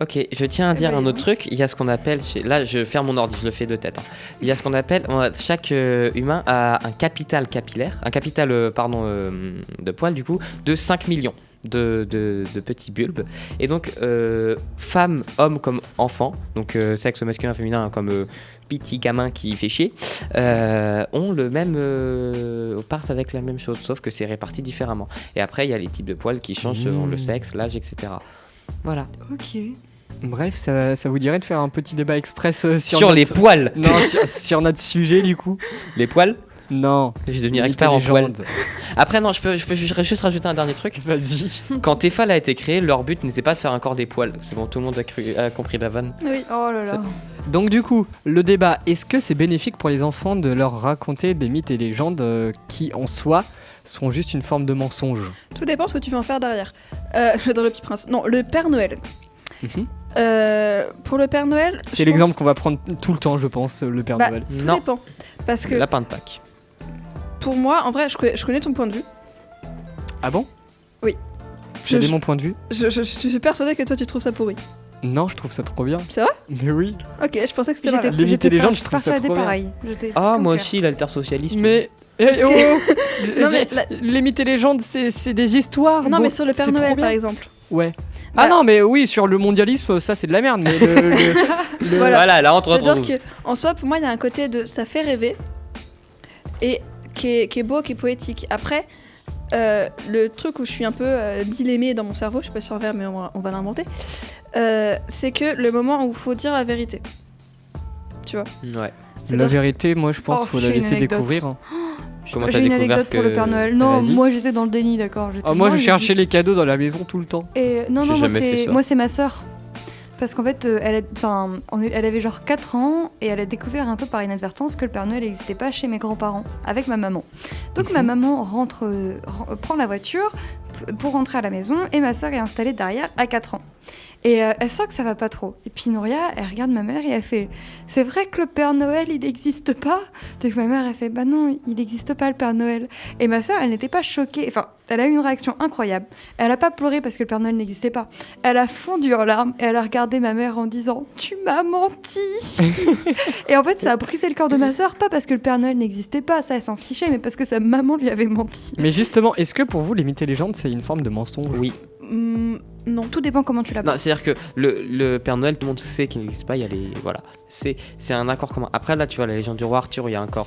Ok, je tiens à dire ben, un autre truc. Il y a ce qu'on appelle, là je ferme mon ordi, je le fais de tête, hein. Il y a ce qu'on appelle, chaque humain a un capital capillaire, de poils du coup, de 5 millions de petits bulbes. Et donc, femmes, hommes comme enfants, donc sexe masculin, féminin, comme petit gamin qui fait chier, ont le même, partent avec la même chose, sauf que c'est réparti différemment. Et après, il y a les types de poils qui changent selon le sexe, l'âge, etc. Voilà. Ok. Bref, ça vous dirait de faire un petit débat express Sur les poils. Non, sur notre sujet du coup. Les poils. Non. Je vais devenir Mythes expert et en poils. légendes. Après, non, je peux juste rajouter un dernier truc. Vas-y. Quand Tefal a été créé, leur but n'était pas de faire encore des poils. C'est bon, tout le monde a compris la vanne. Oui. Oh là là. Donc du coup, le débat, est-ce que c'est bénéfique pour les enfants de leur raconter des mythes et légendes qui en soi sont juste une forme de mensonge? Tout dépend ce que tu veux en faire derrière. Dans le Petit Prince. Non, le Père Noël. Mhm. Pour le Père Noël, C'est l'exemple qu'on va prendre tout le temps, je pense, le Père Bah, Noël. tout Non, dépend. Parce que le lapin de Pâques. pour moi, en vrai, je connais ton point de vue. Ah bon? Oui. Vous avez mon point de vue? Je suis persuadée que toi tu trouves ça pourri. Non, je trouve ça trop bien. C'est vrai? Mais oui. Ok, je pensais que c'était J'étais mal. Les mythes et j'étais légendes, pas je trouve ça persuadée trop bien. pareil. J'étais Ah, comme moi Claire. aussi, l'altersocialiste. Mais... Eh, Est-ce oh Non, mais Les mythes et légendes, c'est des histoires. Non, donc mais sur le Père c'est trop Noël bien. par exemple. Ouais. Bah- Ah non, mais oui, sur le mondialisme, ça c'est de la merde. Mais Voilà, là, entre autres. J'adore que, en soi, pour moi, il y a un côté de ça fait rêver et qui est beau, qui est poétique. Après, le truc où je suis un peu dilemée dans mon cerveau, je sais pas si c'est un verbe, mais on va l'inventer, c'est que le moment où il faut dire la vérité. Tu vois? Ouais. C'est la dans- vérité, moi je pense Oh, qu'il faut j'ai la une laisser anecdote. découvrir. Hein. Comment t'as J'ai une découvert anecdote pour le que- Père Noël. Non, Vas-y. moi j'étais dans le déni, d'accord. J'étais Ah, moi je il cherchais existe. les cadeaux dans la maison tout le temps. Et non, J'ai non, jamais fait ça. moi c'est ma sœur. Parce qu'en fait, elle avait genre 4 ans et elle a découvert un peu par inadvertance que le Père Noël n'existait pas chez mes grands-parents, avec ma maman. Donc ma maman prend la voiture pour rentrer à la maison et ma sœur est installée derrière à 4 ans. Et elle sent que ça va pas trop. Et puis Nouria, elle regarde ma mère et elle fait « C'est vrai que le Père Noël, il n'existe pas ?» Donc ma mère, elle fait « Bah non, il n'existe pas le Père Noël. » Et ma sœur, elle n'était pas choquée. Enfin, elle a eu une réaction incroyable. Elle n'a pas pleuré parce que le Père Noël n'existait pas. Elle a fondu en larmes et elle a regardé ma mère en disant « Tu m'as menti !» Et en fait, ça a brisé le cœur de ma sœur, pas parce que le Père Noël n'existait pas, ça, elle s'en fichait, mais parce que sa maman lui avait menti. Mais justement, est-ce que pour vous, les mythes et légendes, c'est une forme de mensonge ? Oui. Non, tout dépend comment tu l'abordes. Non, c'est-à-dire que le Père Noël, tout le monde sait qu'il n'existe pas. Il y a les voilà, c'est un accord commun. Après là, tu vois, la légende du roi Arthur, il y a encore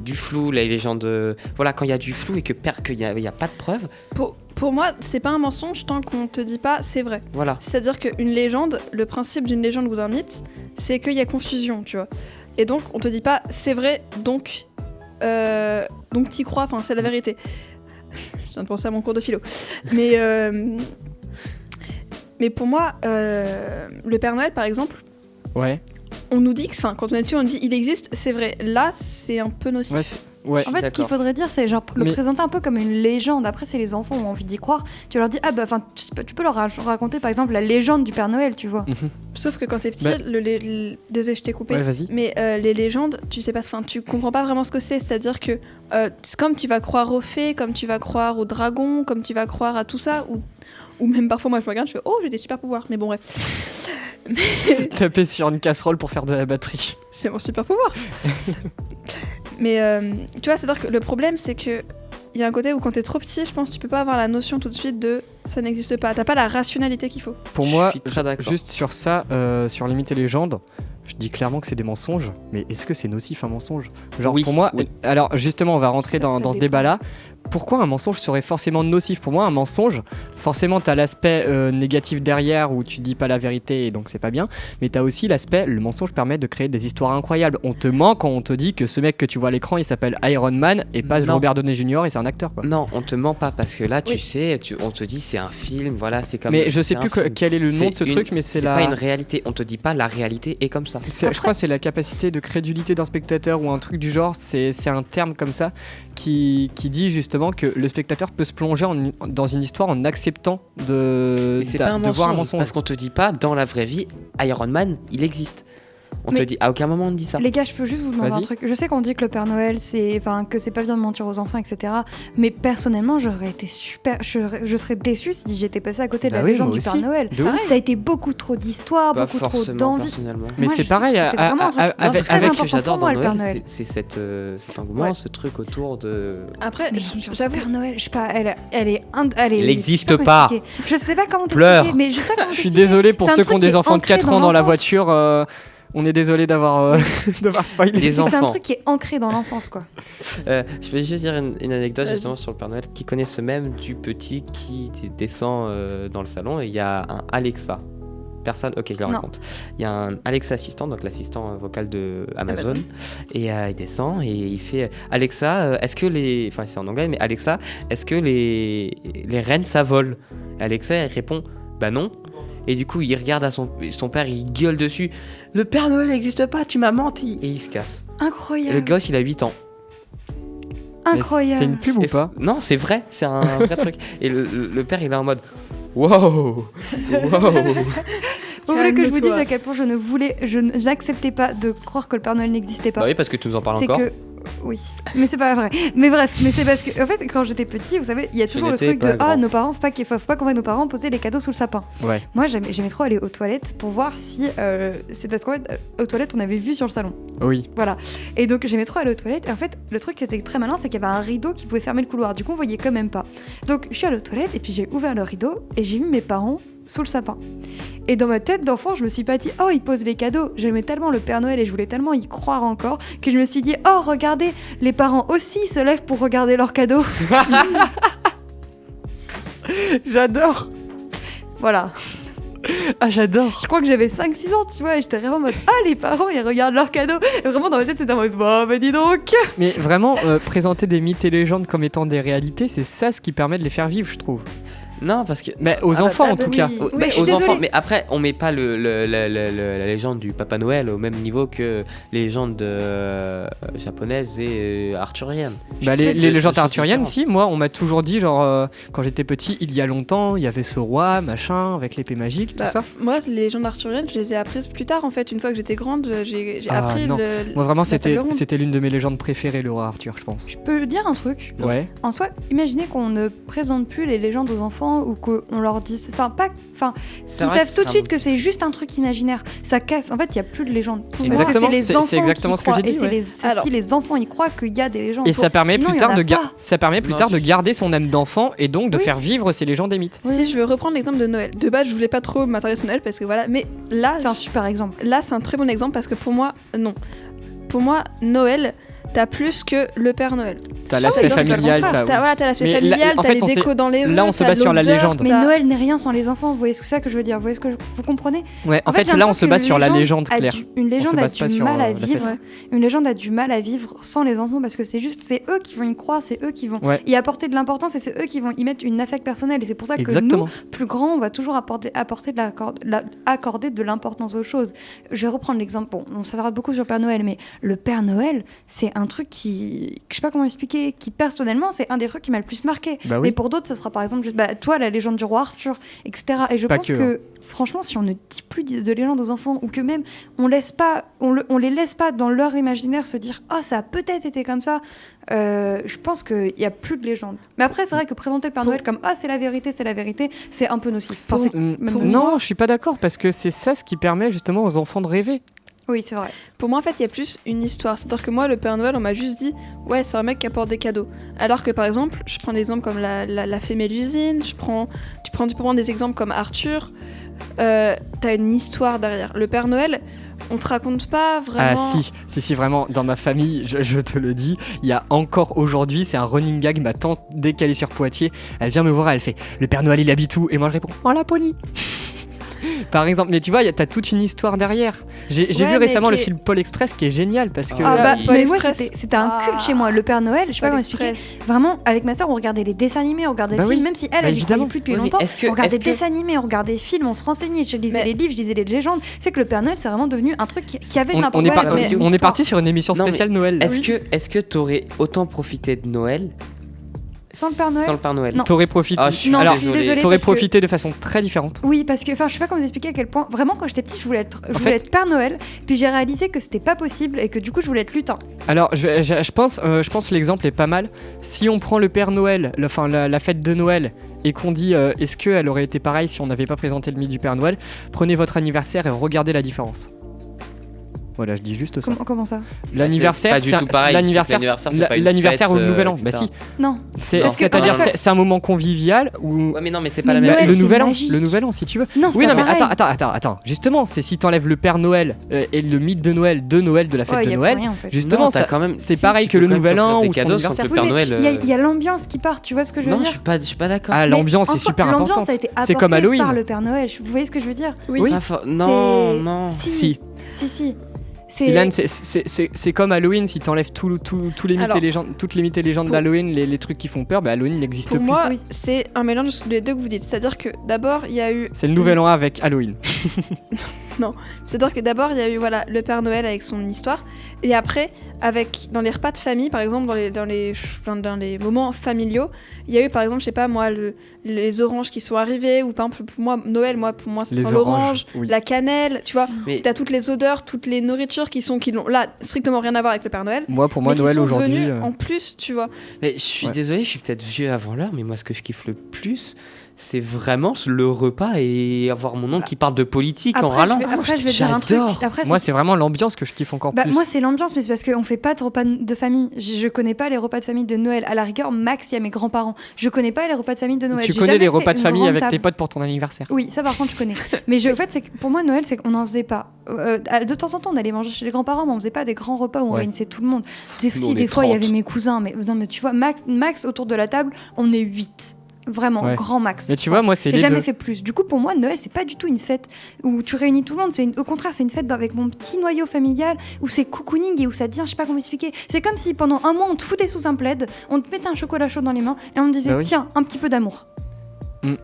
du flou. La légende, voilà, quand il y a du flou et qu'il y a pas de preuves. Pour moi, c'est pas un mensonge tant qu'on te dit pas c'est vrai. Voilà. C'est-à-dire qu'une légende, le principe d'une légende ou d'un mythe, c'est qu'il y a confusion, tu vois. Et donc, on te dit pas c'est vrai, donc t'y crois. Enfin, c'est la vérité. Je viens de penser à mon cours de philo. Mais pour moi, le Père Noël, par exemple, Ouais. on nous dit que, quand on est dessus, on dit il existe, c'est vrai. Là, c'est un peu nocif. Ouais. En fait, ce qu'il faudrait dire, c'est genre le présenter un peu comme une légende. Après, c'est les enfants ont envie d'y croire. Tu leur dis, tu peux leur raconter par exemple la légende du Père Noël, tu vois. Sauf que quand t'es petit, désolé, je t'ai coupé. Ouais, vas-y. Mais les légendes, tu sais pas, tu comprends pas vraiment ce que c'est. C'est-à-dire que c'est comme tu vas croire aux fées, comme tu vas croire aux dragons, comme tu vas croire à tout ça, ou même parfois moi je me regarde, je fais oh j'ai des super pouvoirs. Mais bon bref. Taper sur une casserole pour faire de la batterie. C'est mon super pouvoir. Mais tu vois, c'est-à-dire que le problème, c'est que il y a un côté où quand t'es trop petit, je pense, tu peux pas avoir la notion tout de suite de ça n'existe pas. T'as pas la rationalité qu'il faut. Pour moi, je suis très d'accord. Juste sur ça, sur les mythes et légendes, je dis clairement que c'est des mensonges, mais est-ce que c'est nocif un mensonge ? Genre Oui, pour moi, oui. alors justement, on va rentrer Ça dans ce dépend. débat-là. Pourquoi un mensonge serait forcément nocif ? Pour moi, un mensonge, forcément, t'as l'aspect négatif derrière où tu dis pas la vérité et donc c'est pas bien. Mais t'as aussi l'aspect, le mensonge permet de créer des histoires incroyables. On te ment quand on te dit que ce mec que tu vois à l'écran, il s'appelle Iron Man et pas Non. Robert Downey Jr. et c'est un acteur quoi. Non, on te ment pas parce que là, tu Oui. sais, on te dit c'est un film, voilà, c'est comme. Mais je sais c'est plus un film. quel est le nom de ce truc, mais c'est la. pas une réalité. On te dit pas la réalité est comme ça. Je crois que c'est la capacité de crédulité d'un spectateur ou un truc du genre, c'est un terme comme ça qui dit justement que le spectateur peut se plonger dans une histoire en acceptant de Mais c'est pas un voir un mensonge mensonge. parce qu'on te dit pas dans la vraie vie Iron Man, il existe. On te Mais- dit à aucun moment on te dit ça. Les gars, je peux juste vous demander un Vas-y. truc. Je sais qu'on dit que le Père Noël, que c'est pas bien de mentir aux enfants, etc. Mais personnellement, j'aurais été je serais déçue si j'étais passée à côté de Bah la oui, légende moi du Père aussi. Noël. De ouf. Ça a été beaucoup trop d'histoires, Pas beaucoup trop forcément d'envie. personnellement. Mais Moi, c'est je pareil, sais que c'était vraiment un truc- Non, parce avec que moi, ce important que j'adore pour moi, dans le Père Noël, Noël. c'est cet engouement, Ouais. ce truc autour de. Après, Mais j'avoue. Père Noël, je sais pas, elle est Il existe je sais pas. comment expliquer. Je sais pas comment Pleure. t'expliquer, mais je sais pas comment Je suis t'expliquer. désolé pour C'est un ceux qui ont truc qui des est enfants de ancré 4 ans dans la l'enfance. voiture. On est désolé d'avoir spoilé. Les C'est un enfants. truc qui est ancré dans l'enfance, quoi. Je vais juste dire une anecdote Vas-y. justement sur le Père Noël qui connaît ce même du petit qui descend dans le salon et il y a un Alexa. Personne, ok, je le Non. raconte. Il y a un Alexa assistant, donc l'assistant vocal de Amazon, Amazon. et il descend et il fait Alexa, est-ce que les. Enfin, c'est en anglais, mais Alexa, est-ce que les rennes ça vole ? Et Alexa, elle répond bah non. Et du coup, il regarde à son père, il gueule dessus le Père Noël n'existe pas, tu m'as menti. Et il se casse. Et le Incroyable. gosse, il a 8 ans. Incroyable. C'est une pub ou Et pas Non, c'est vrai, c'est un vrai truc. Et le père, il est en mode wow, wow. Vous voulez que je vous dise Calme-toi. à quel point je n'acceptais pas de croire que le Père Noël n'existait pas. Bah oui, parce que tu nous en parles C'est encore. que oui, mais c'est pas vrai. Mais bref, mais c'est parce que en fait quand j'étais petit, vous savez, il y a Ce toujours le n'était truc pas de grand. nos parents, faut pas qu'on voit nos parents poser les cadeaux sous le sapin. Ouais. Moi j'aimais trop aller aux toilettes pour voir si c'est parce qu'en fait aux toilettes on avait vu sur le salon. Oui. Voilà. Et donc j'aimais trop aller aux toilettes. Et en fait, le truc qui était très malin, c'est qu'il y avait un rideau qui pouvait fermer le couloir. Du coup, on voyait quand même pas. Donc je suis allée aux toilettes et puis j'ai ouvert le rideau et j'ai vu mes parents sous le sapin. Et dans ma tête d'enfant, je me suis pas dit oh ils posent les cadeaux. J'aimais tellement le Père Noël et je voulais tellement y croire encore que je me suis dit oh regardez, les parents aussi se lèvent pour regarder leurs cadeaux. J'adore. Voilà. Ah, j'adore. Je crois que j'avais 5-6 ans, tu vois, et j'étais vraiment en mode ah les parents ils regardent leurs cadeaux. Et vraiment dans ma tête c'était en mode bah dis donc. Mais vraiment, présenter des mythes et légendes comme étant des réalités, c'est ça ce qui permet de les faire vivre, je trouve. Non, parce que. Mais aux enfants en tout cas. Oui, Mais je suis aux désolée. enfants, mais après, on met pas la légende du Papa Noël au même niveau que les légendes japonaises et arthuriennes. Bah, Je les trouve que légendes c'est arthuriennes, différent. si, moi on m'a toujours dit, genre quand j'étais petit, il y a longtemps, il y avait ce roi, machin, avec l'épée magique, tout Bah, ça. Moi, les légendes arthuriennes, je les ai apprises plus tard en fait. Une fois que j'étais grande, j'ai Ah, appris non. le. Moi vraiment, la c'était table ronde. c'était l'une de mes légendes préférées, le roi Arthur, je pense. Je peux dire un truc. Ouais. En soi, imaginez qu'on ne présente plus les légendes aux enfants ou qu'on leur dise. C'est Qu'ils vrai que savent tout de c'est suite un que bon c'est juste un truc imaginaire. Ça casse. En fait, il n'y a plus de légendes. Parce que Exactement, c'est les c'est enfants exactement qui ce que j'ai croient. dit, Et c'est ouais. c'est Alors- si les enfants y croient qu'il y a des légendes. Et ça permet Sinon, plus il y tard en a de pas. ça permet plus Non, tard de je- garder son âme d'enfant et donc de Oui. faire vivre ces légendes et mythes. Si je veux reprendre l'exemple de Noël, de base je voulais pas trop m'intéresser au Noël parce que voilà, mais là C'est un super exemple. là c'est un très bon exemple parce que pour moi non. Pour moi Noël, t'as plus que le Père Noël. T'as l'aspect donc, familial, contraire. T'as l'aspect Mais là, familial, en t'as fait, les on s'est- décos dans les rues. là, on se t'as base sur la l'odeur, légende. Mais t'as- Noël n'est rien sans les enfants. Vous voyez ce que c'est que je veux dire? Vous voyez ce que vous comprenez? Ouais, en fait, j'ai là on l'impression se que base sur la légende, a Claire. Une légende a base pas du sur, mal à la fête. vivre. Une légende a du mal à vivre sans les enfants parce que c'est eux qui vont y croire, c'est eux qui vont Ouais. y apporter de l'importance et c'est eux qui vont y mettre une affect personnelle. Et c'est pour ça que Exactement. nous, plus grands, on va toujours accorder de l'importance aux choses. Je vais reprendre l'exemple. Bon, on s'attarde beaucoup sur le Père Noël, mais le Père Noël, c'est un truc qui, je sais pas comment expliquer, qui personnellement, c'est un des trucs qui m'a le plus marqué. Bah oui. Mais pour d'autres, ce sera par exemple juste, toi, la légende du roi Arthur, etc. Et je Pas pense que, que, franchement, si on ne dit plus de légendes aux enfants, ou que même on les laisse pas dans leur imaginaire se dire, ah, ça a peut-être été comme ça, je pense qu'il n'y a plus de légendes. Mais après, c'est vrai que présenter le Père Noël comme, ah, c'est la vérité, c'est un peu nocif. Enfin, c'est même nocif. Non, je suis pas d'accord parce que c'est ça ce qui permet justement aux enfants de rêver. Oui, c'est vrai. Pour moi, en fait, il y a plus une histoire. C'est-à-dire que moi, le Père Noël, on m'a juste dit, ouais, c'est un mec qui apporte des cadeaux. Alors que, par exemple, je prends des exemples comme la fée Mélusine, tu peux prendre des exemples comme Arthur, t'as une histoire derrière. Le Père Noël, on te raconte pas vraiment... Ah si, vraiment, dans ma famille, je te le dis, il y a encore aujourd'hui, c'est un running gag, ma tante, dès qu'elle est sur Poitiers, elle vient me voir, elle fait « Le Père Noël, il habite où ?» Et moi je réponds « En Laponie !» Par exemple, mais tu vois, t'as toute une histoire derrière. J'ai Ouais, vu mais récemment le qui est- film Paul Express qui est génial parce que... Ah bah, Paul mais moi, Express. c'était un culte chez moi. Le Père Noël, je sais pas comment expliquer. Vraiment, avec ma soeur, on regardait les dessins animés, on regardait Bah les films, oui. même si Bah elle y évidemment. croyait plus depuis Oui, mais longtemps. est-ce que- On regardait est-ce que- des dessins animés, on regardait des films, on se renseignait, je lisais Mais- les livres, je lisais les légendes. Fait que le Père Noël, c'est vraiment devenu un truc qui avait de on, l'importance. est Ouais, mais- on est parti sur une émission Non, mais spéciale Noël. là. Est-ce que t'aurais autant profité de Noël Sans le Père Noël. Sans le Père Noël. Non. T'aurais profité. Ah, je suis Non, Alors, je suis désolée. t'aurais parce que- profité de façon très différente. Oui, parce que, enfin, je sais pas comment vous expliquer à quel point. Vraiment, quand j'étais petite, je voulais En fait- être Père Noël. Puis j'ai réalisé que c'était pas possible et que du coup, je voulais être lutin. Alors, je pense que l'exemple est pas mal. Si on prend le Père Noël, la fête de Noël, et qu'on dit est-ce qu'elle aurait été pareille si on n'avait pas présenté le mythe du Père Noël, prenez votre anniversaire et regardez la différence. Voilà, je dis juste ça. Comment ça? L'anniversaire, c'est pas du tout pareil, l'anniversaire, c'est que l'anniversaire, c'est pas une l'anniversaire fête, ou le nouvel an. etc. Bah si, Non. c'est-à-dire Parce que- c'est un moment convivial où Ouais, mais non, mais c'est pas Mais la même. Noël, le c'est nouvel an, magique. le nouvel an si tu veux. Non, c'est Oui, pas non, mais pareil. attends. Justement, c'est si t'enlèves le Père Noël et le mythe de Noël de la fête Ouais, de y a Noël, plus rien, en fait. justement, Non, t'as ça, quand même- c'est si, pareil tu que peux le quand même nouvel t'offrir an tes ou son cadeaux sans anniversaire. que le Oui, Père mais Noël, il y a l'ambiance qui part, tu vois ce que je veux Non, dire? je suis pas d'accord. Ah, Mais l'ambiance en est soi, super l'ambiance importante. a été C'est comme apportée Halloween. par le Père Noël. Vous voyez ce que je veux dire? Oui. Oui. Non, C'est- non. Si. C'est... Ilan, c'est comme Halloween, si t'enlèves tous les mythes Alors- et légendes, toutes les mythes et légendes Pour- d'Halloween, les trucs qui font peur, bah Halloween n'existe Pour plus. moi, Oui. c'est un mélange des deux que vous dites. C'est-à-dire que d'abord, il y a eu... C'est le nouvel an avec Halloween. C'est-à-dire que d'abord, il y a eu voilà, le Père Noël avec son histoire. Et après, dans les repas de famille, par exemple, dans les moments familiaux, il y a eu, par exemple, je sais pas moi, les oranges qui sont arrivées. Ou par exemple, pour moi, Noël, pour moi, ça Les sent l'orange, oranges, oui. la cannelle. Tu vois, Mais t'as toutes les odeurs, toutes les nourritures qui n'ont là strictement rien à voir avec le Père Noël. Pour moi, mais qui Noël sont aujourd'hui. venues en plus, tu vois. Mais je suis Ouais. désolé, je suis peut-être vieux avant l'heure, mais moi ce que je kiffe le plus, c'est vraiment le repas et avoir mon oncle qui parle de politique en râlant. Après, je vais dire un truc. J'adore. Après, Moi, c'est vraiment l'ambiance que je kiffe encore plus. moi, c'est l'ambiance, mais c'est parce qu'on fait pas de repas de famille. Je connais pas les repas de famille de Noël. À la rigueur, Max, il y a mes grands-parents. Je connais pas les repas de famille de Noël. Tu J'ai connais jamais les fait repas de une famille grande avec tes table. potes pour ton anniversaire. Oui, ça par contre, je connais. Mais en fait, c'est que pour moi, Noël, c'est qu'on n'en faisait pas. De temps en temps, on allait manger chez les grands-parents, mais on faisait pas des grands repas où on Ouais. réunissait tout le monde. Nous, Si, on des est fois, il y 30. avait mes cousins. Mais non, mais tu vois, Max autour de la table, on est 8. Vraiment, Ouais. grand max. Mais tu je vois, pense. moi, c'est J'ai les jamais deux. fait plus. Du coup, pour moi, Noël, c'est pas du tout une fête où tu réunis tout le monde. Au contraire, c'est une fête avec mon petit noyau familial où c'est cocooning et où ça devient, je sais pas comment expliquer. C'est comme si pendant un mois, on te foutait sous un plaid, on te mettait un chocolat chaud dans les mains et on te disait, Bah oui. tiens, un petit peu d'amour.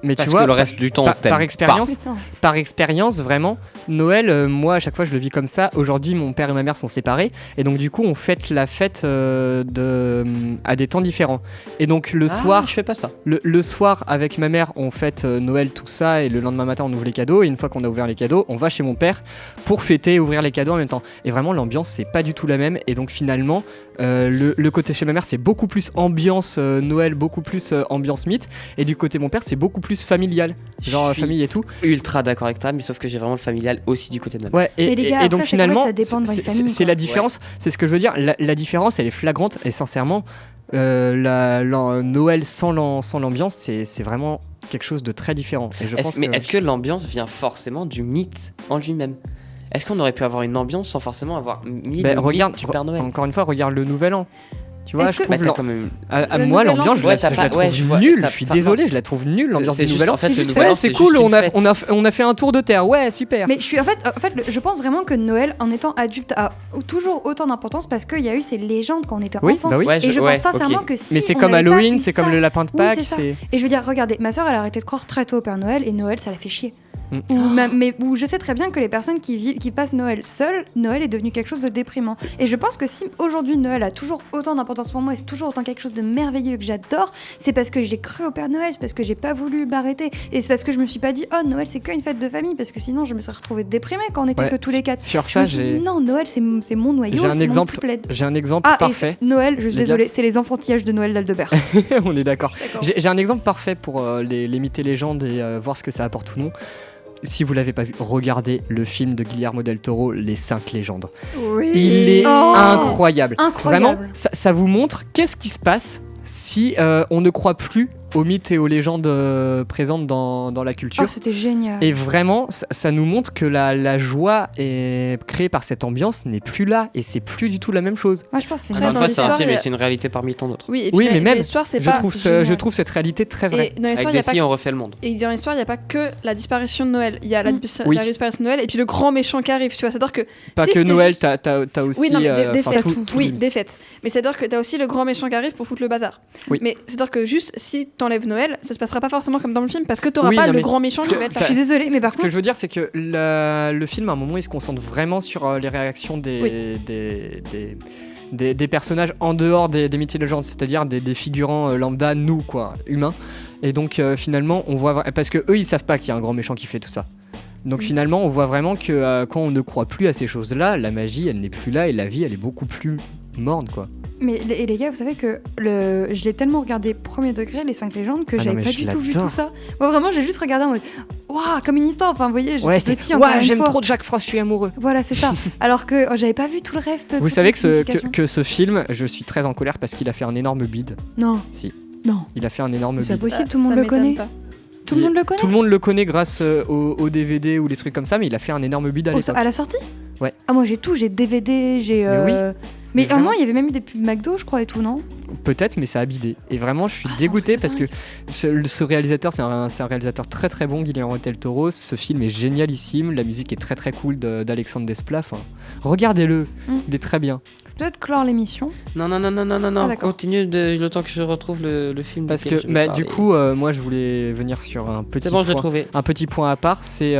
Mais Parce tu vois, que le reste du temps, par t'aimes expérience, Putain. par expérience, vraiment, Noël, moi à chaque fois je le vis comme ça. Aujourd'hui, mon père et ma mère sont séparés, et donc du coup on fête la fête à des temps différents. Et donc le soir, je fais pas ça. le soir avec ma mère, on fête Noël tout ça, et le lendemain matin on ouvre les cadeaux. Et une fois qu'on a ouvert les cadeaux, on va chez mon père pour fêter et ouvrir les cadeaux en même temps. Et vraiment l'ambiance c'est pas du tout la même. Et donc finalement, le côté chez ma mère c'est beaucoup plus ambiance Noël, beaucoup plus ambiance mythe. Et du côté de mon père c'est beaucoup plus familial, genre Je suis famille et tout. Ultra d'accord avec toi, mais sauf que j'ai vraiment le familial aussi du côté de ma mère. Ouais, Mais les gars, et donc après, c'est finalement, vrai, ça dépend de votre famille, c'est quoi. la différence, c'est ce que je veux dire. La différence, elle est flagrante, et sincèrement, Noël sans l'ambiance, c'est vraiment quelque chose de très différent. Et je pense Mais que... est-ce que l'ambiance vient forcément du mythe en lui-même? Est-ce qu'on aurait pu avoir une ambiance sans forcément avoir mis le regarde, mythe du Père Noël? encore une fois, regarde le Nouvel An. Tu vois, Est-ce je que- trouve T'as quand même... Le moi Nouvel An, l'ambiance, c'est- je Ouais, la t'as pas- trouve ouais, je vois, nulle. t'as- Je suis enfin, désolé, je la trouve nulle l'ambiance C'est du juste- Nouvel An. en fait, le juste- Nouvel An, Ouais, c'est juste cool, une on a, fête. on a fait un tour de terre, ouais, super. Mais je suis en fait, je pense vraiment que Noël, en étant adulte, a toujours autant d'importance parce qu'il y a eu ces légendes quand on était Oui, enfant. bah oui. Ouais, Et je ouais, pense sincèrement ok. que si Mais c'est on comme n'avait pas Halloween, eu c'est comme ça- le lapin de Oui, Pâques, c'est ça. c'est... Et je veux dire, regardez, ma soeur, elle a arrêté de croire très tôt au Père Noël et Noël, ça la fait chier. Mm. Ou je sais très bien que les personnes qui passent Noël seules, Noël est devenu quelque chose de déprimant. Et je pense que si aujourd'hui Noël a toujours autant d'importance pour moi et c'est toujours autant quelque chose de merveilleux que j'adore, c'est parce que j'ai cru au Père Noël, c'est parce que j'ai pas voulu m'arrêter. Et c'est parce que je me suis pas dit, oh Noël c'est qu'une fête de famille, parce que sinon je me serais retrouvée déprimée quand on était Ouais, que tous les quatre. sur Je ça, me suis dit, non, Noël c'est mon noyau, J'ai c'est un mon exemple. petit plaid. J'ai un exemple Ah, parfait. et Noël, je suis Les désolée, c'est les enfantillages de Noël d'Aldebert. On est d'accord. D'accord. J'ai un exemple parfait pour les mythes et légendes et voir ce que ça apporte ou non. Si vous l'avez pas vu, regardez le film de Guillermo del Toro, Les 5 légendes. Oui. Il est Oh, incroyable. incroyable. Vraiment, ça vous montre qu'est-ce qui se passe si on ne croit plus aux mythes et aux légendes présentes dans la culture. Oh, c'était génial. Et vraiment, ça nous montre que la joie est créée par cette ambiance n'est plus là et c'est plus du tout la même chose. Moi je pense que c'est Après, Encore une dans fois, c'est un l'histoire, film il y et a- c'est une réalité parmi tant d'autres. Oui, et puis Oui, la- mais même, l'histoire, c'est Je pas. trouve, génial. je trouve cette réalité très vraie. Et dans l'histoire, Avec il y a Desi, pas. on refait le monde. Et dans l'histoire, il n'y a pas que la disparition de Noël. Il y a la, Oui. la disparition de Noël et puis le grand méchant qui arrive. Tu vois, c'est-à-dire que. Pas si que c'était Noël, juste- t'as aussi Oui, non, mais des enfin, fêtes. tout Oui, le- des fêtes. Mais c'est-à-dire que t'as aussi le grand méchant qui arrive pour foutre le bazar. Oui. Mais c'est-à-dire que juste si t'enlèves Noël, ça se passera pas forcément comme dans le film parce que t'auras Oui, pas non, le mais grand méchant parce qui que va être Je là. suis désolée, mais par Ce que contre, je veux dire, c'est que le film, à un moment, il se concentre vraiment sur les réactions des personnages en dehors des mythes et légendes, c'est-à-dire des figurants lambda, nous, quoi, humains. Et donc, finalement, on voit... Parce que eux, ils savent pas qu'il y a un grand méchant qui fait tout ça. Donc, finalement, on voit vraiment que quand on ne croit plus à ces choses-là, la magie, elle n'est plus là et la vie, elle est beaucoup plus morne, quoi. mais et les gars, vous savez que je l'ai tellement regardé premier degré, les 5 légendes, que Ah non, j'avais mais pas je du tout vu l'adore. tout ça. Moi, vraiment, j'ai juste regardé en mode, waouh, comme une histoire. Enfin, vous voyez, Ouais, j'étais c'est... petit encore Ouais, une j'aime fois. trop Jack Frost, je suis amoureux. Voilà, c'est ça. Alors que j'avais pas vu tout le reste. Vous toute savez la signification. que ce film, je suis très en colère parce qu'il a fait un énorme bide. Non. Si. Non. Il a fait un énorme C'est bide. possible, tout le monde le m'étonne connaît. pas. Tout le monde le connaît. Tout le monde le connaît grâce au DVD ou les trucs comme ça, mais il a fait un énorme bide à l'époque. À la sortie. Ouais. Ah, moi j'ai tout, j'ai DVD, j'ai. Mais oui. Mais Mais à un moment, vraiment. il y avait même eu des pubs McDo, je crois, et tout, non? Peut-être, mais ça a bidé. Et vraiment, je suis Ah, c'est dégoûté un truc parce de que ce réalisateur, c'est un réalisateur très très bon, Guillermo del Toro. Ce film est génialissime, la musique est très très cool d'Alexandre Desplat. Enfin, regardez-le, il est très bien. Je dois peut-être clore l'émission. Non, Ah, d'accord. continue le temps que je retrouve le film. Parce duquel que, je vais bah, parler. du coup, moi, je voulais venir sur un petit C'est bon, je l'ai point. trouvé. Un petit point à part, c'est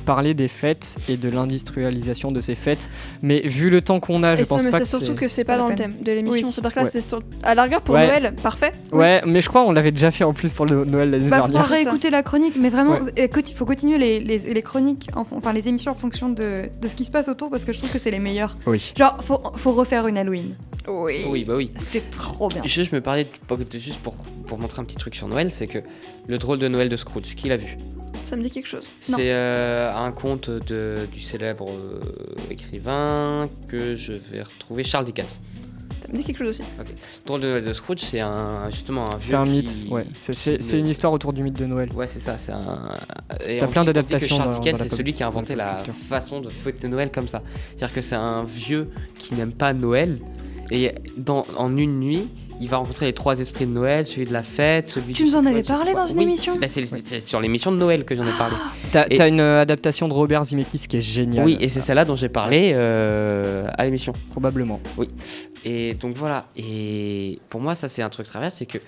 parler des fêtes et de l'industrialisation de ces fêtes. Mais vu le temps qu'on a, je Et pense ça, mais pas c'est que surtout que c'est pas pas la dans le peine. thème de l'émission. Oui. C'est-à-dire que là, Ouais. c'est à la rigueur pour Ouais. Noël, parfait. Ouais, mais je crois qu'on l'avait déjà fait en plus pour le Noël l'année Bah, dernière. faudra réécouter la chronique, mais vraiment, Ouais. écoute, il faut continuer les chroniques, enfin les émissions en fonction de ce qui se passe autour, parce que je trouve que c'est les meilleurs. Oui. Genre, faut refaire une Halloween. Oui, bah oui. C'était trop bien. Je me parlais juste pour montrer un petit truc sur Noël, c'est que le drôle de Noël de Scrooge, qui l'a vu? Ça me dit quelque chose. Non. C'est un conte du célèbre écrivain que je vais retrouver, Charles Dickens. Ça me dit quelque chose aussi. Le drôle de Noël de Scrooge, c'est justement un vieux C'est un qui- mythe, ouais. C'est une histoire autour du mythe de Noël. Ouais, c'est ça. C'est un. Et T'as on plein dit que d'adaptations Charles dans Dickens, la c'est pop- celui qui a dans la inventé pop la culture. façon de fêter Noël comme ça. C'est-à-dire que c'est un vieux qui n'aime pas Noël. Et en une nuit, il va rencontrer les 3 esprits de Noël, celui de la fête, celui Tu du nous en avais chocolat, je sais parlé pas. dans une Oui, émission c'est sur l'émission de Noël que j'en ai parlé. T'as une adaptation de Robert Zemeckis qui est géniale. Oui, et c'est celle-là dont j'ai parlé à l'émission. Probablement. Et donc voilà. Et pour moi, ça c'est un truc très vrai, c'est que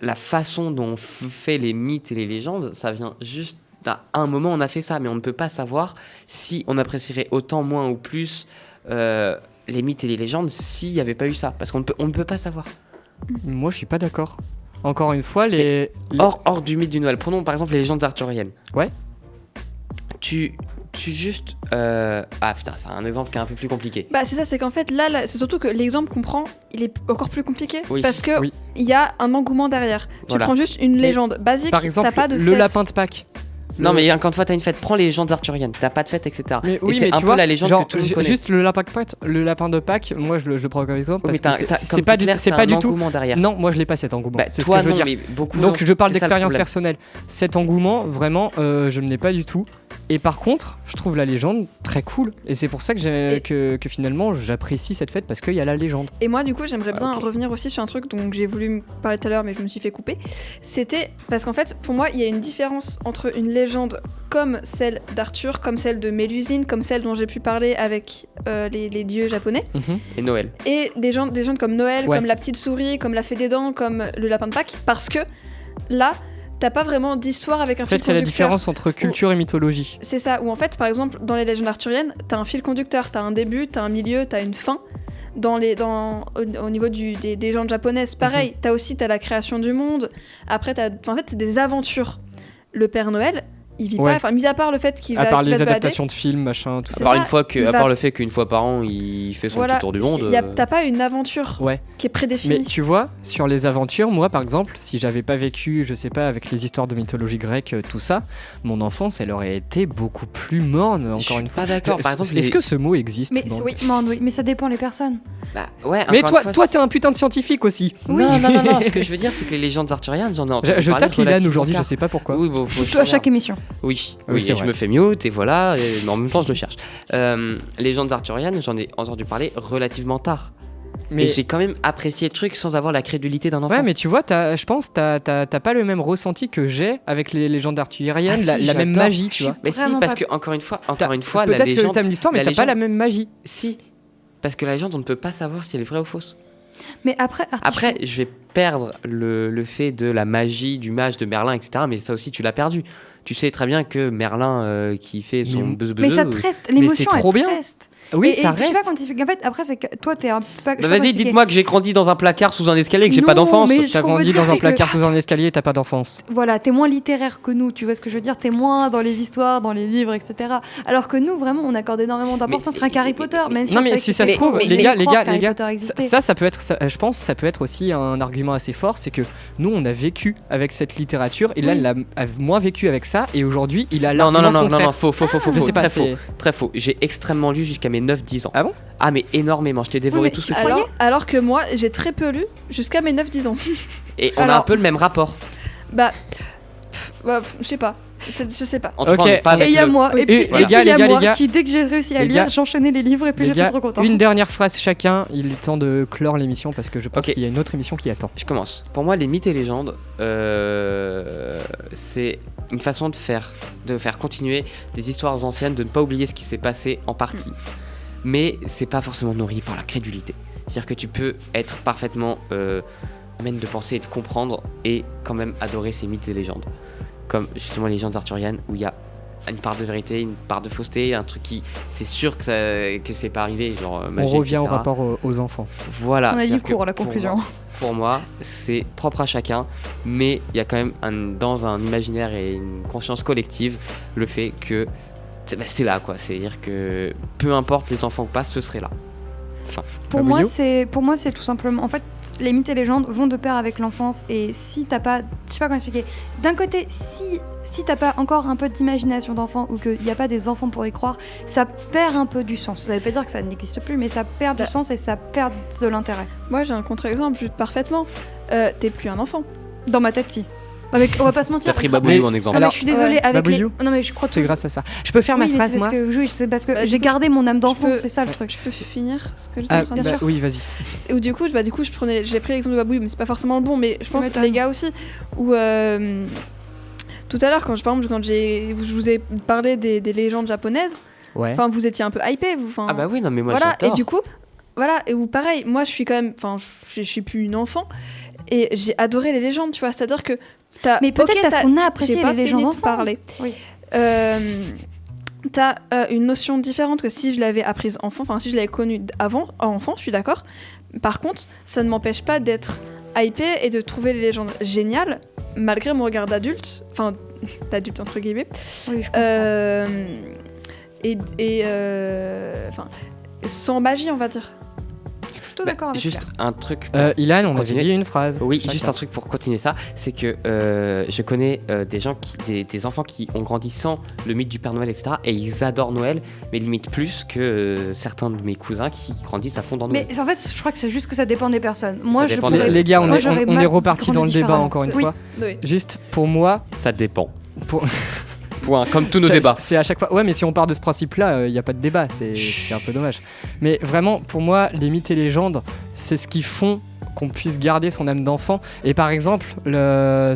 la façon dont on fait les mythes et les légendes, ça vient juste à un moment on a fait ça, mais on ne peut pas savoir si on apprécierait autant, moins ou plus les mythes et les légendes s'il n'y avait pas eu ça, parce qu'on ne peut pas savoir. Moi, je suis pas d'accord. Encore une fois, Hors du mythe du Noël, prenons par exemple les légendes arthuriennes. Ouais. Tu juste... Ah putain, c'est un exemple qui est un peu plus compliqué. Bah c'est ça, c'est qu'en fait là, c'est surtout que l'exemple qu'on prend, il est encore plus compliqué Oui. parce que Oui. il y a un engouement derrière. Voilà. Tu prends juste une légende basique, par exemple, t'as pas de le fête. lapin de Pâques. Non mais encore une fois, t'as une fête, prends les légendes arthuriennes, t'as pas de fête, etc. Mais Et oui, c'est mais un tu peu vois, la légende genre, que tout le monde connaît. juste le lapin de Pâques, moi je le prends comme exemple Oui, parce mais que c'est pas du tout, c'est pas du tout. engouement derrière. Non, moi je l'ai pas cet engouement. Bah, C'est ce toi, que je veux non, dire. mais beaucoup, Donc non. je parle C'est ça le d'expérience problème. personnelle. Cet engouement, vraiment, je ne l'ai pas du tout. Et par contre, je trouve la légende très cool. Et c'est pour ça que finalement j'apprécie cette fête parce qu'il y a la légende. Et moi, du coup, j'aimerais bien ok. revenir aussi sur un truc dont j'ai voulu me parler tout à l'heure, mais je me suis fait couper. C'était parce qu'en fait, pour moi, il y a une différence entre une légende comme celle d'Arthur, comme celle de Mélusine, comme celle dont j'ai pu parler avec les dieux japonais, Et Noël. et des légendes comme Noël, Ouais. comme la petite souris, comme la fée des dents, comme le lapin de Pâques, parce que là, t'as pas vraiment d'histoire avec un En fait, fil c'est la conducteur. différence entre culture et mythologie. C'est ça, où en fait, par exemple, dans les légendes arthuriennes, t'as un fil conducteur, t'as un début, t'as un milieu, t'as une fin. Au niveau des légendes japonaises, pareil, t'as la création du monde, après en fait, c'est des aventures. Le Père Noël, il vit Ouais. pas, enfin, mis à part le fait qu'il À va, part qu'il va les se balader, adaptations de films, machin, tout C'est ça. À part, ça, il à va- part le fait qu'une fois par an, il fait son voilà, petit tour du monde. t'as pas une aventure Ouais. qui est prédéfinie. Mais tu vois, sur les aventures, moi par exemple, si j'avais pas vécu, je sais pas, avec les histoires de mythologie grecque, tout ça, mon enfance, elle aurait été beaucoup plus morne, Je encore suis une fois. pas d'accord. Par exemple, est-ce que ce mot existe Mais dans- oui, mais ça dépend les personnes. Bah, ouais, Mais encore toi, une fois, toi, t'es un putain de scientifique aussi. Oui. Non. Ce que je veux dire, c'est que les légendes arthuriennes, j'en ai entendu Je parler tacle Ilan relativement aujourd'hui, je tard. sais pas pourquoi. Oui, bon, faut Tout à chaque savoir. émission. Oui, Oui, c'est et vrai. je me fais mute et voilà, mais en même temps je le cherche. Légendes arthuriennes, j'en ai entendu parler relativement tard. Mais Et j'ai quand même apprécié le truc sans avoir la crédulité d'un enfant. ouais, mais tu vois, je pense t'as pas le même ressenti que j'ai avec les légendes arthuriennes, Ah si, la même j'adore. magie, tu vois. Mais si, Vraiment parce pas- que encore une fois, la Peut-être que légende, t'aimes l'histoire, mais la t'as pas la légende- même magie. si, parce que la légende, on ne peut pas savoir si elle est vraie ou fausse. Mais après, Après, je vais perdre le fait de la magie du mage de Merlin, etc. Mais ça aussi, tu l'as perdu. Tu sais très bien que Merlin qui fait son Mais- buzz mais ça te reste, l'émotion c'est trop elle bien. te reste. Oui, Et ça je sais reste. pas comment t'expliquer. En fait, après, c'est que toi, t'es un peu pas. je sais Bah pas vas-y, comment expliquer. dites-moi que j'ai grandi dans un placard sous un escalier et que j'ai pas Non, d'enfance. mais ce T'as qu'on veut grandi dire, dans un c'est que- placard sous un escalier et t'as pas d'enfance. Voilà, t'es moins littéraire que nous, tu vois ce que je veux dire, t'es moins dans les histoires, dans les livres, etc. Alors que nous, vraiment, on accorde énormément d'importance à Harry Potter, même si Non on mais savait si que ça se c'était trouve, faux, les mais gars, croire les qu'Harry gars, Potter existait. ça peut être, je pense, ça peut être aussi un argument assez fort, c'est que nous on a vécu avec cette littérature et là Oui. il a moins vécu avec ça et aujourd'hui il a Non, l'argument contraire. faux, Je sais pas, très faux, c'est- très faux. J'ai extrêmement lu jusqu'à mes 9-10 ans. Ah bon? Ah mais énormément, je t'ai dévoré mais tout ce tu truc. croyais Alors que moi, j'ai très peu lu jusqu'à mes 9-10 ans. Et on a Alors- un peu le même rapport. Bah, je sais pas. Je sais pas. En tout cas, Ok, on n'est pas et avec Et il y a le- moi, Oui. et puis Et et puis, les gars, il y a les moi gars, qui, dès que j'ai réussi à les lire, gars, j'enchaînais les livres et puis Les j'étais gars, trop content. une dernière phrase chacun, il est temps de clore l'émission parce que je pense Ok. qu'il y a une autre émission qui attend. Je commence. Pour moi, les mythes et légendes, c'est une façon de faire continuer des histoires anciennes, de ne pas oublier ce qui s'est passé en partie. Mais c'est pas forcément nourri par la crédulité. C'est-à-dire que tu peux être parfaitement amène de penser et de comprendre et quand même adorer ces mythes et légendes. Comme justement les légendes arthuriennes où il y a une part de vérité, une part de fausseté, un truc qui c'est sûr que c'est pas arrivé, genre On magie, revient au etc. rapport aux enfants. Voilà. On a c'est-à-dire dit que court, la pour conclusion. pour moi, c'est propre à chacun, mais il y a quand même dans un imaginaire et une conscience collective le fait que c'est là quoi. C'est-à-dire que peu importe les enfants ou pas, ce serait là. Pour Fabio moi, c'est tout simplement. En fait, les mythes et légendes vont de pair avec l'enfance. Et si t'as pas. Je sais pas comment expliquer. D'un côté, si t'as pas encore un peu d'imagination d'enfant ou qu'il n'y a pas des enfants pour y croire, ça perd un peu du sens. Ça veut pas dire que ça n'existe plus, mais ça perd du sens et ça perd de l'intérêt. Moi, j'ai un contre-exemple juste parfaitement. T'es plus un enfant. Dans ma tête, si. On va pas se mentir. T'as pris grave- Babouyou en exemple. Ah, mais Alors, je suis désolée, ouais. avec les. Babouyou Non, mais je crois que C'est grâce à ça. Je peux faire ma Oui, mais phrase c'est parce moi que, oui, c'est parce que Bah, j'ai du coup, gardé mon âme d'enfant, peux- c'est ça le truc. Je peux finir ce que j'étais Ah, en train de bah, dire. oui, vas-y. Ou du coup, j'ai pris l'exemple de Babouyou, mais c'est pas forcément le bon. Mais je pense que m'étonnes. les gars aussi, où tout à l'heure, quand je vous ai parlé des légendes japonaises, Ouais. enfin, vous étiez un peu hypés, vous. Ah bah oui, non mais moi voilà. Et j'adore. du coup, Voilà, et où pareil, moi je suis quand même, enfin je suis plus une enfant et j'ai adoré les légendes, tu vois, c'est-à-dire que Mais peut-être parce qu'on a apprécié j'ai pas les légendes fini de enfants. parler. Oui. T'as une notion différente que si je l'avais apprise enfant, enfin si je l'avais connue avant, enfant, je suis d'accord. Par contre, ça ne m'empêche pas d'être hypée et de trouver les légendes géniales, malgré mon regard d'adulte, enfin d'adulte entre guillemets. Oui, je comprends. Enfin, sans magie, on va dire. Je suis plutôt d'accord avec Juste Claire. un truc. Ilan, on avait Continuez. dit une phrase. Oui, Chacun. juste un truc pour continuer ça, c'est que je connais des enfants qui ont grandi sans le mythe du Père Noël, etc. Et ils adorent Noël, mais limite plus que certains de mes cousins qui grandissent à fond dans Noël. Mais en fait, je crois que c'est juste que ça dépend des personnes. Moi, je dépend pourrais... Les gars, moi, on j'aurais est mal reparti grandi dans le débat différemment. encore une Oui. fois. Oui. Juste pour moi, Ça dépend. pour... Point, comme tous nos c'est- débats. C'est à chaque fois. Ouais, mais si on part de ce principe-là, il n'y a pas de débat. C'est un peu dommage. Mais vraiment, pour moi, les mythes et légendes, c'est ce qui font qu'on puisse garder son âme d'enfant. Et par exemple,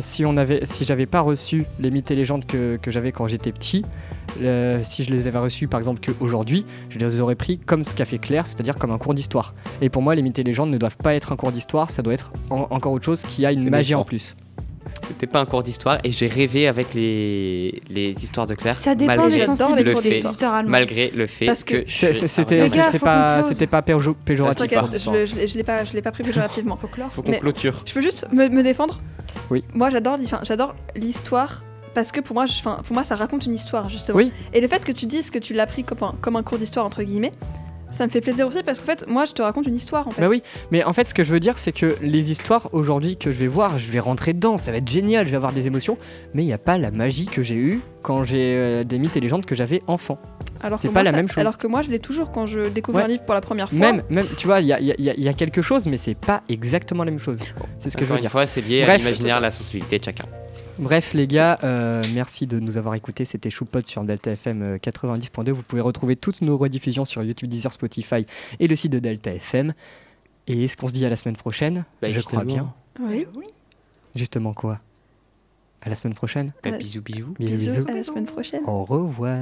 si j'avais pas reçu les mythes et légendes que j'avais quand j'étais petit, si je les avais reçus par exemple qu'aujourd'hui, je les aurais pris comme ce qu'a fait Claire, c'est-à-dire comme un cours d'histoire. Et pour moi, les mythes et légendes ne doivent pas être un cours d'histoire, ça doit être encore autre chose qui a une C'est magie méchant. en plus. C'était pas un cours d'histoire et j'ai rêvé avec les histoires de Claire. Ça dépend malgré des J'adore les sensibilités, cours d'histoire. littéralement. Malgré le fait Parce que que C'était Les gars, faut qu'on close. c'était pas péjoratif. Ça, cours t'inquiète, d'histoire. Je l'ai pas pris péjorativement. Faut clore. faut qu'on Mais- clôture. Je peux juste me défendre. Oui. Moi, j'adore l'histoire parce que pour moi, ça raconte une histoire justement. Oui. Et le fait que tu dises que tu l'as pris comme un cours d'histoire entre guillemets, ça me fait plaisir aussi parce qu'en fait, moi, je te raconte une histoire en fait. Bah oui, mais en fait, ce que je veux dire, c'est que les histoires aujourd'hui que je vais voir, je vais rentrer dedans, ça va être génial, je vais avoir des émotions, mais il n'y a pas la magie que j'ai eue quand j'ai des mythes et légendes que j'avais enfant. Alors c'est que pas moi, la même chose. Alors que moi, je l'ai toujours quand je découvre Ouais. un livre pour la première fois. Même, tu vois, il y a quelque chose, mais c'est pas exactement la même chose. C'est ce que je veux Encore une dire. fois, c'est lié à Bref. l'imaginaire, la sensibilité de chacun. Bref, les gars, merci de nous avoir écoutés. C'était Choupot sur Delta FM 90.2. Vous pouvez retrouver toutes nos rediffusions sur YouTube, Deezer, Spotify et le site de Delta FM. Et est-ce qu'on se dit à la semaine prochaine? Bah, Je crois bien. Oui. Justement quoi? À la semaine prochaine. Bah, bisous, bisous. Bisous, bisous. À la semaine prochaine. Au revoir.